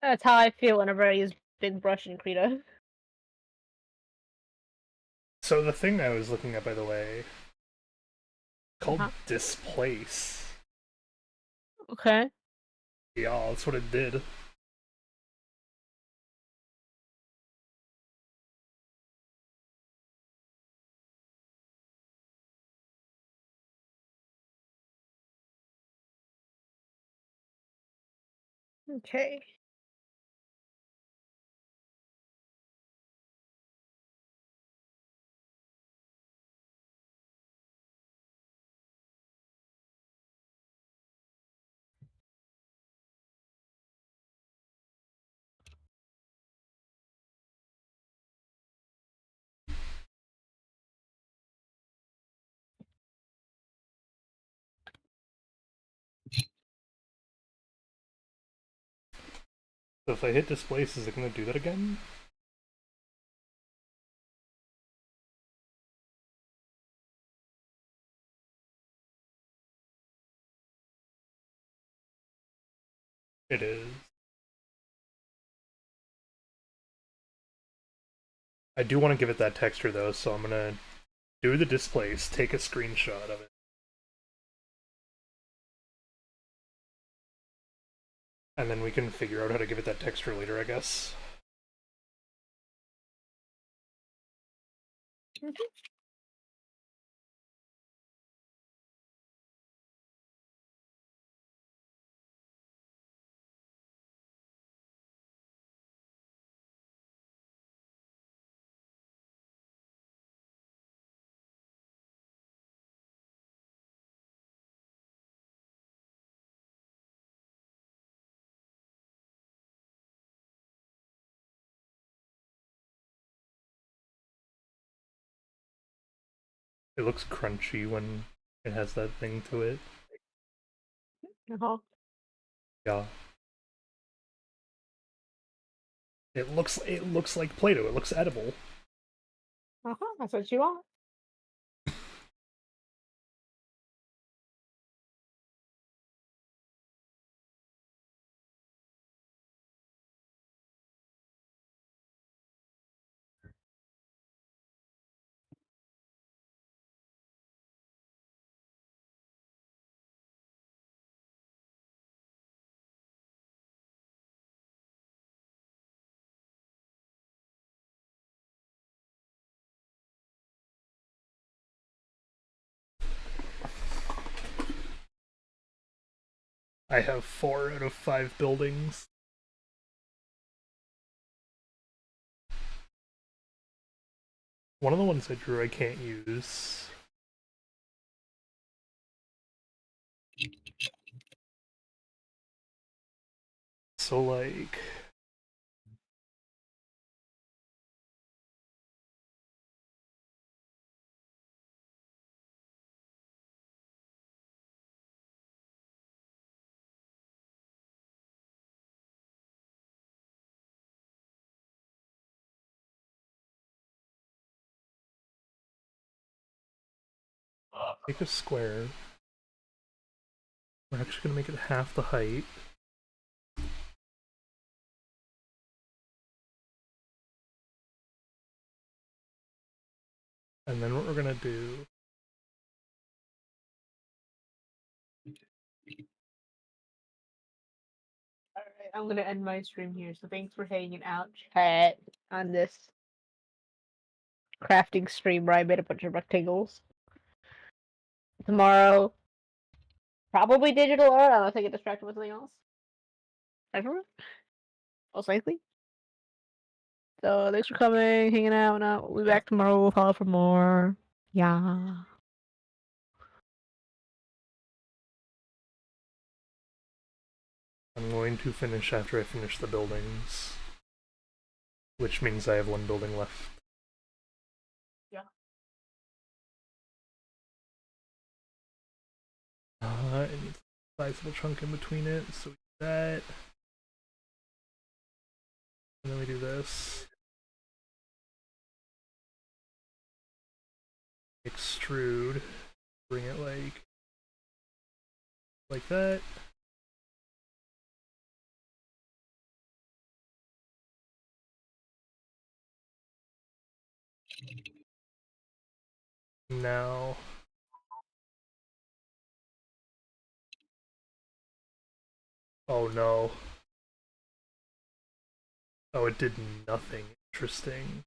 That's how I feel whenever I use Big Brush in Krita. So the thing I was looking at, by the way, called Uh-huh. displace. Okay. Yeah, that's what it did. Okay. So if I hit displace, is it gonna do that again? It is. I do want to give it that texture though, so I'm gonna do the displace, take a screenshot of it. And then we can figure out how to give it that texture later, I guess. Mhm. It looks crunchy when it has that thing to it. Uh-huh. Yeah. It looks like Play-Doh. It looks edible. Uh-huh. That's what you want. I have 4 out of 5 buildings. One of the ones I drew I can't use. So like make a square. We're actually gonna make it half the height. And then what we're gonna do. Alright, I'm gonna end my stream here, so thanks for hanging out, chat, on this crafting stream where I made a bunch of rectangles. Tomorrow, probably digital art, unless I get distracted with something else. I don't know. Most likely. So thanks for coming, hanging out, and we'll be back tomorrow. We'll follow for more. Yeah. I'm going to finish after I finish the buildings. Which means I have 1 building left. Yeah. It needs a sizable chunk in between it, so we do that. And then we do this. Extrude. Bring it like that. Now oh no. Oh, it did nothing interesting.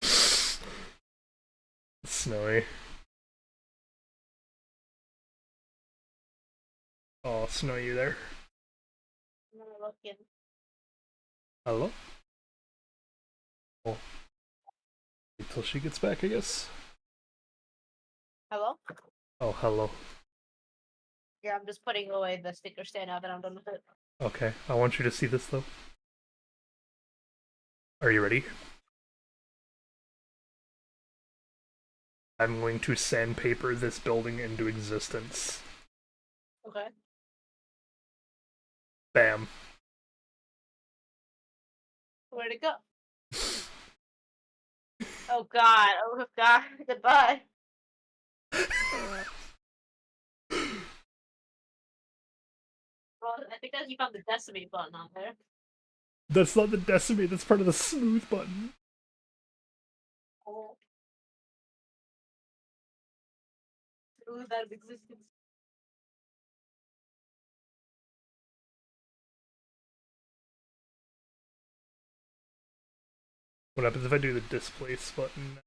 It's snowy. Oh, Snowy, you there? I'm gonna look in. Hello? Oh, wait till she gets back, I guess. Hello? Oh, hello. Yeah, I'm just putting away the sticker stand now that I'm done with it. Okay, I want you to see this though. Are you ready? I'm going to sandpaper this building into existence. Okay. Bam. Where'd it go? Oh god, oh god, goodbye. Well, I think that you found the decimate button on there. That's not the decimate, that's part of the smooth button. Oh. Lose out of existence. What happens if I do the displace button?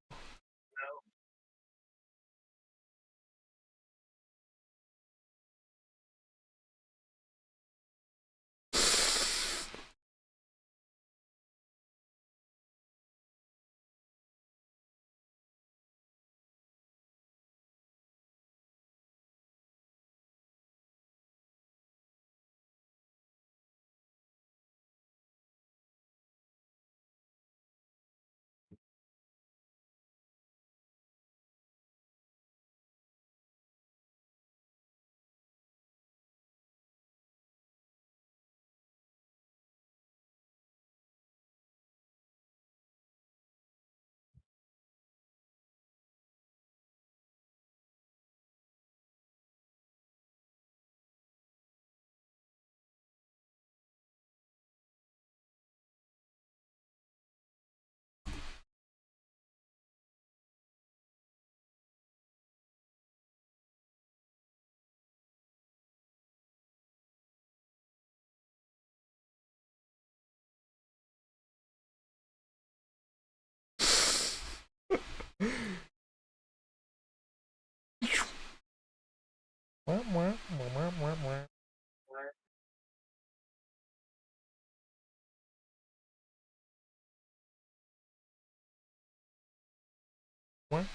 What?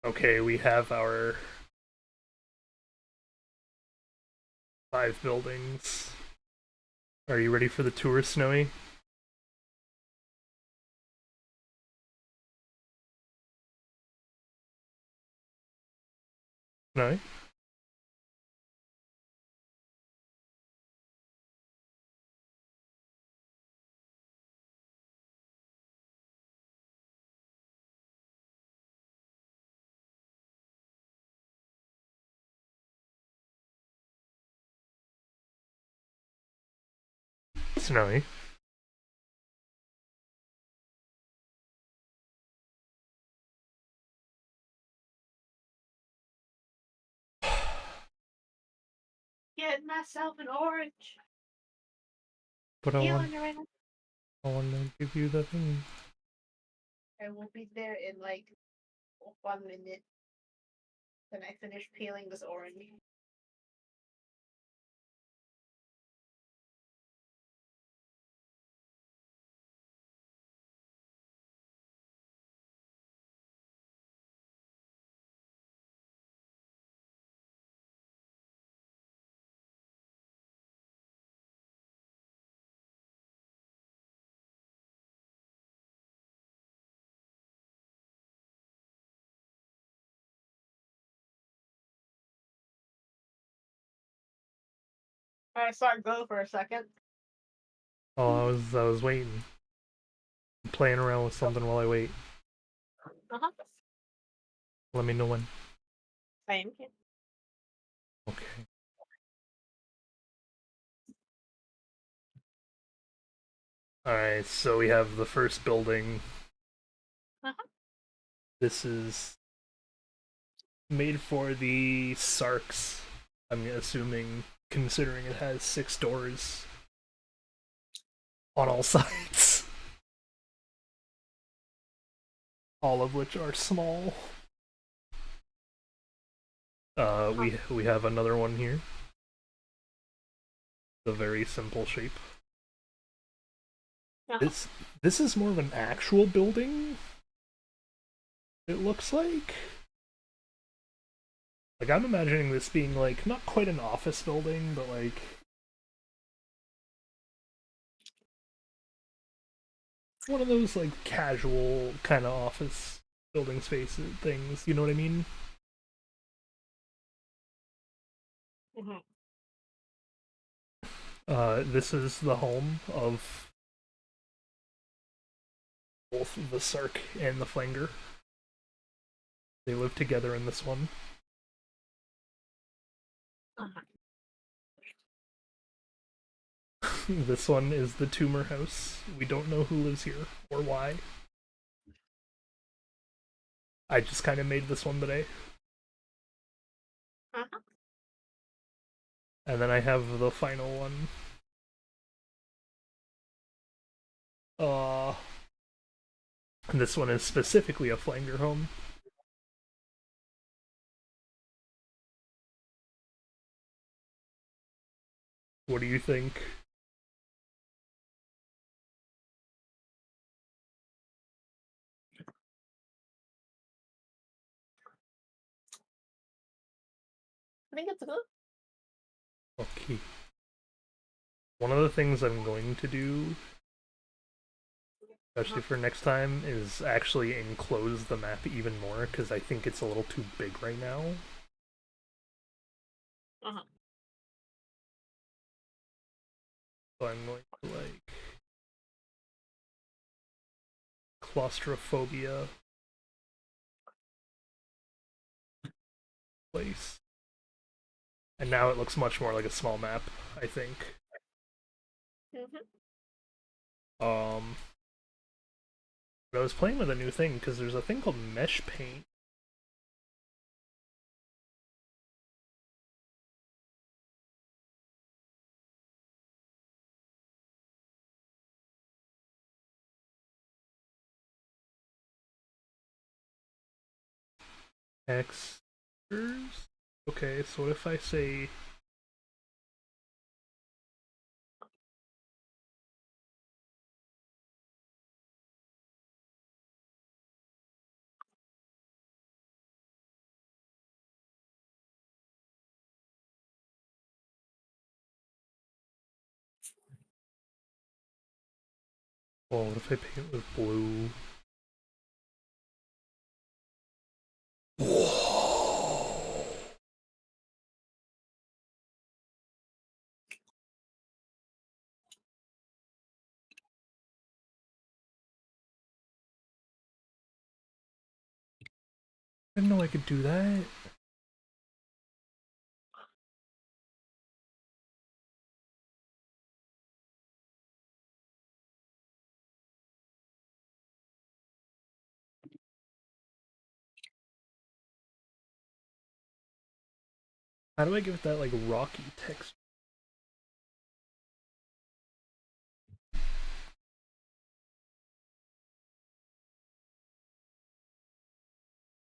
Okay, we have our 5 buildings. Are you ready for the tour, Snowy? Snowy? Snowy? Get myself an orange. But I want to give you the thing. I will be there in like 1 minute. Then I finish peeling this orange. Alright, start go for a second. Oh, I was waiting. I'm playing around with something while I wait. Uh-huh. Let me know when. Same. Okay. Alright, so we have the first building. Uh-huh. This is made for the Sarks. I'm assuming, considering it has 6 doors on all sides, all of which are small. We have another one here. The very simple shape. Uh-huh. This is more of an actual building. It looks like. Like I'm imagining this being like not quite an office building, but like one of those like casual kind of office building spaces things. You know what I mean? Mm-hmm. This is the home of both the Sark and the Flanger. They live together in this one. Uh-huh. This one is the Tumor House. We don't know who lives here or why. I just kind of made this one today. Uh-huh. And then I have the final one. Uh, this one is specifically a Flanger home. What do you think? I think it's good. Okay. One of the things I'm going to do, especially for next time, is actually enclose the map even more because I think it's a little too big right now. Uh-huh. So I'm going to like claustrophobia place. And now it looks much more like a small map, I think. Mm-hmm. But I was playing with a new thing because there's a thing called mesh paint. Textures? Okay, so what if I say well, what if I paint with blue? Whoa. I didn't know I could do that. How do I give it that like rocky texture?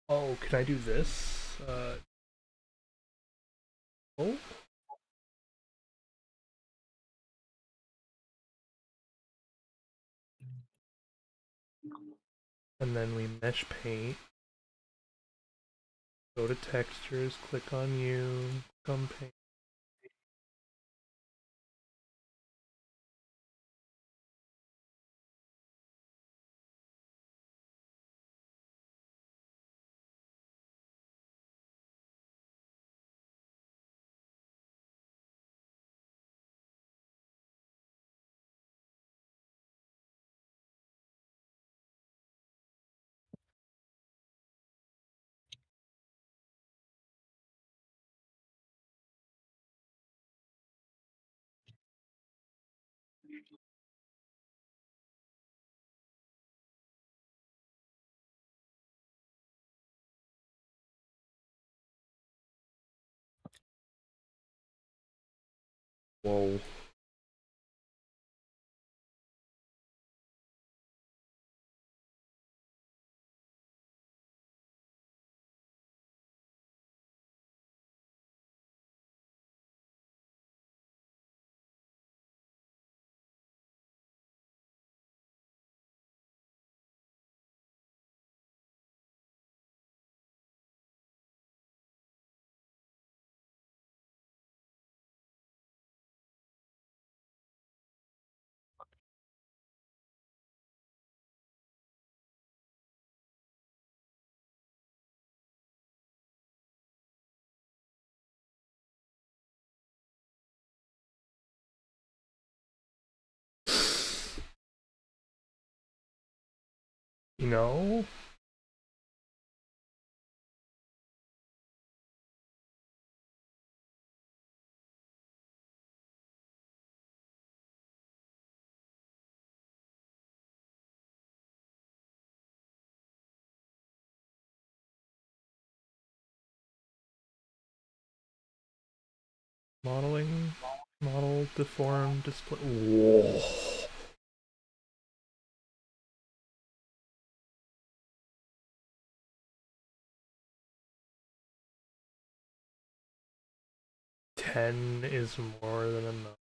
Oh, can I do this? Oh, and then we mesh paint. Go to textures, click on you, click on paint. Whoa. You know? Modeling, model, deform, display. Whoa. Ten is more than enough.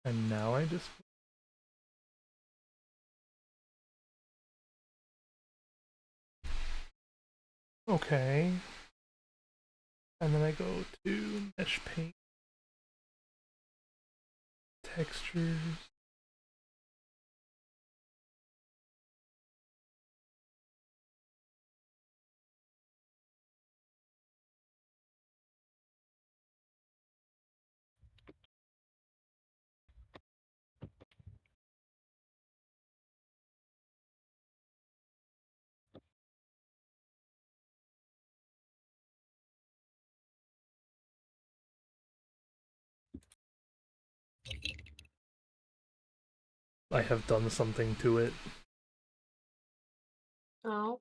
And now I just. Okay. And then I go to mesh paint, textures. I have done something to it. Oh.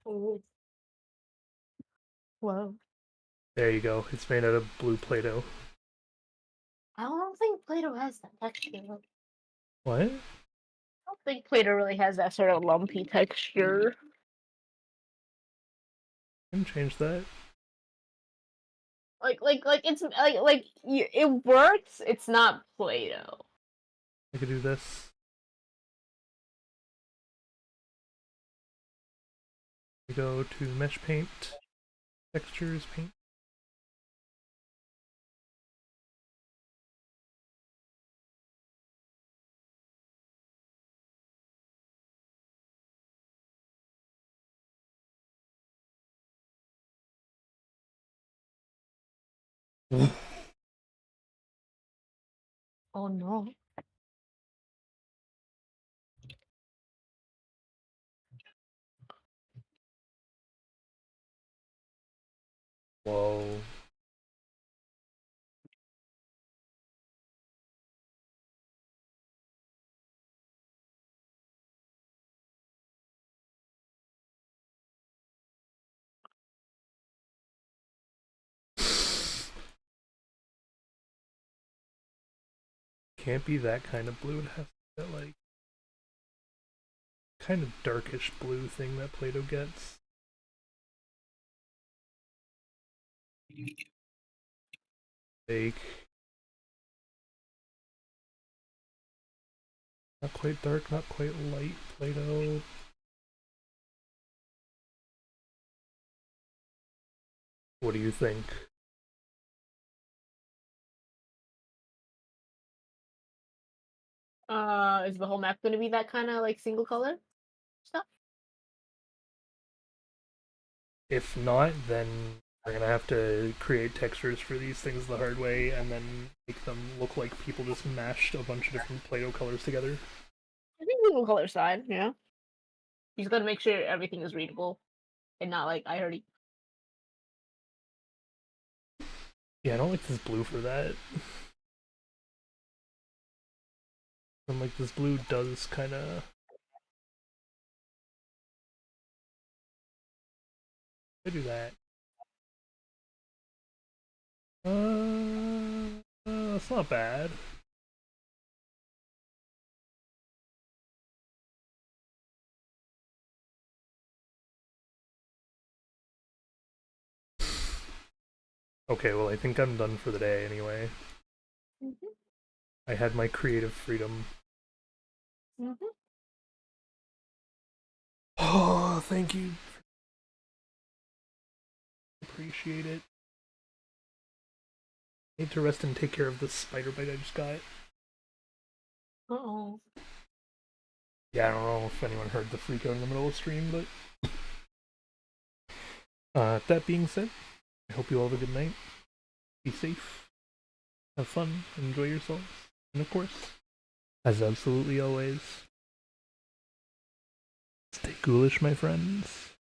Ooh. Whoa. There you go. It's made out of blue Play-Doh. I don't think Play-Doh has that texture. What? I don't think Play-Doh really has that sort of lumpy texture. I can change that. Like it's it works. It's not Play-Doh. I could do this. We go to mesh paint, textures, paint. Oh no. Whoa. Can't be that kind of blue. It has that like kind of darkish blue thing that Play-Doh gets. Fake. Not quite dark, not quite light Play-Doh. What do you think? Is the whole map gonna be that kind of like single color stuff? If not, then we're gonna have to create textures for these things the hard way and then make them look like people just mashed a bunch of different Play-Doh colors together. I think single color side, yeah. You just gotta make sure everything is readable and not like I already. Yeah, I don't like this blue for that. And like this blue does kind of. I do that. That's not bad. Okay, well I think I'm done for the day anyway. Mm-hmm. I had my creative freedom. Mm-hmm. Oh, thank you. Appreciate it. I need to rest and take care of this spider bite I just got. Oh. Yeah, I don't know if anyone heard the freak out in the middle of the stream, but that being said, I hope you all have a good night. Be safe. Have fun. Enjoy yourselves. And of course, as absolutely always, stay ghoulish, my friends.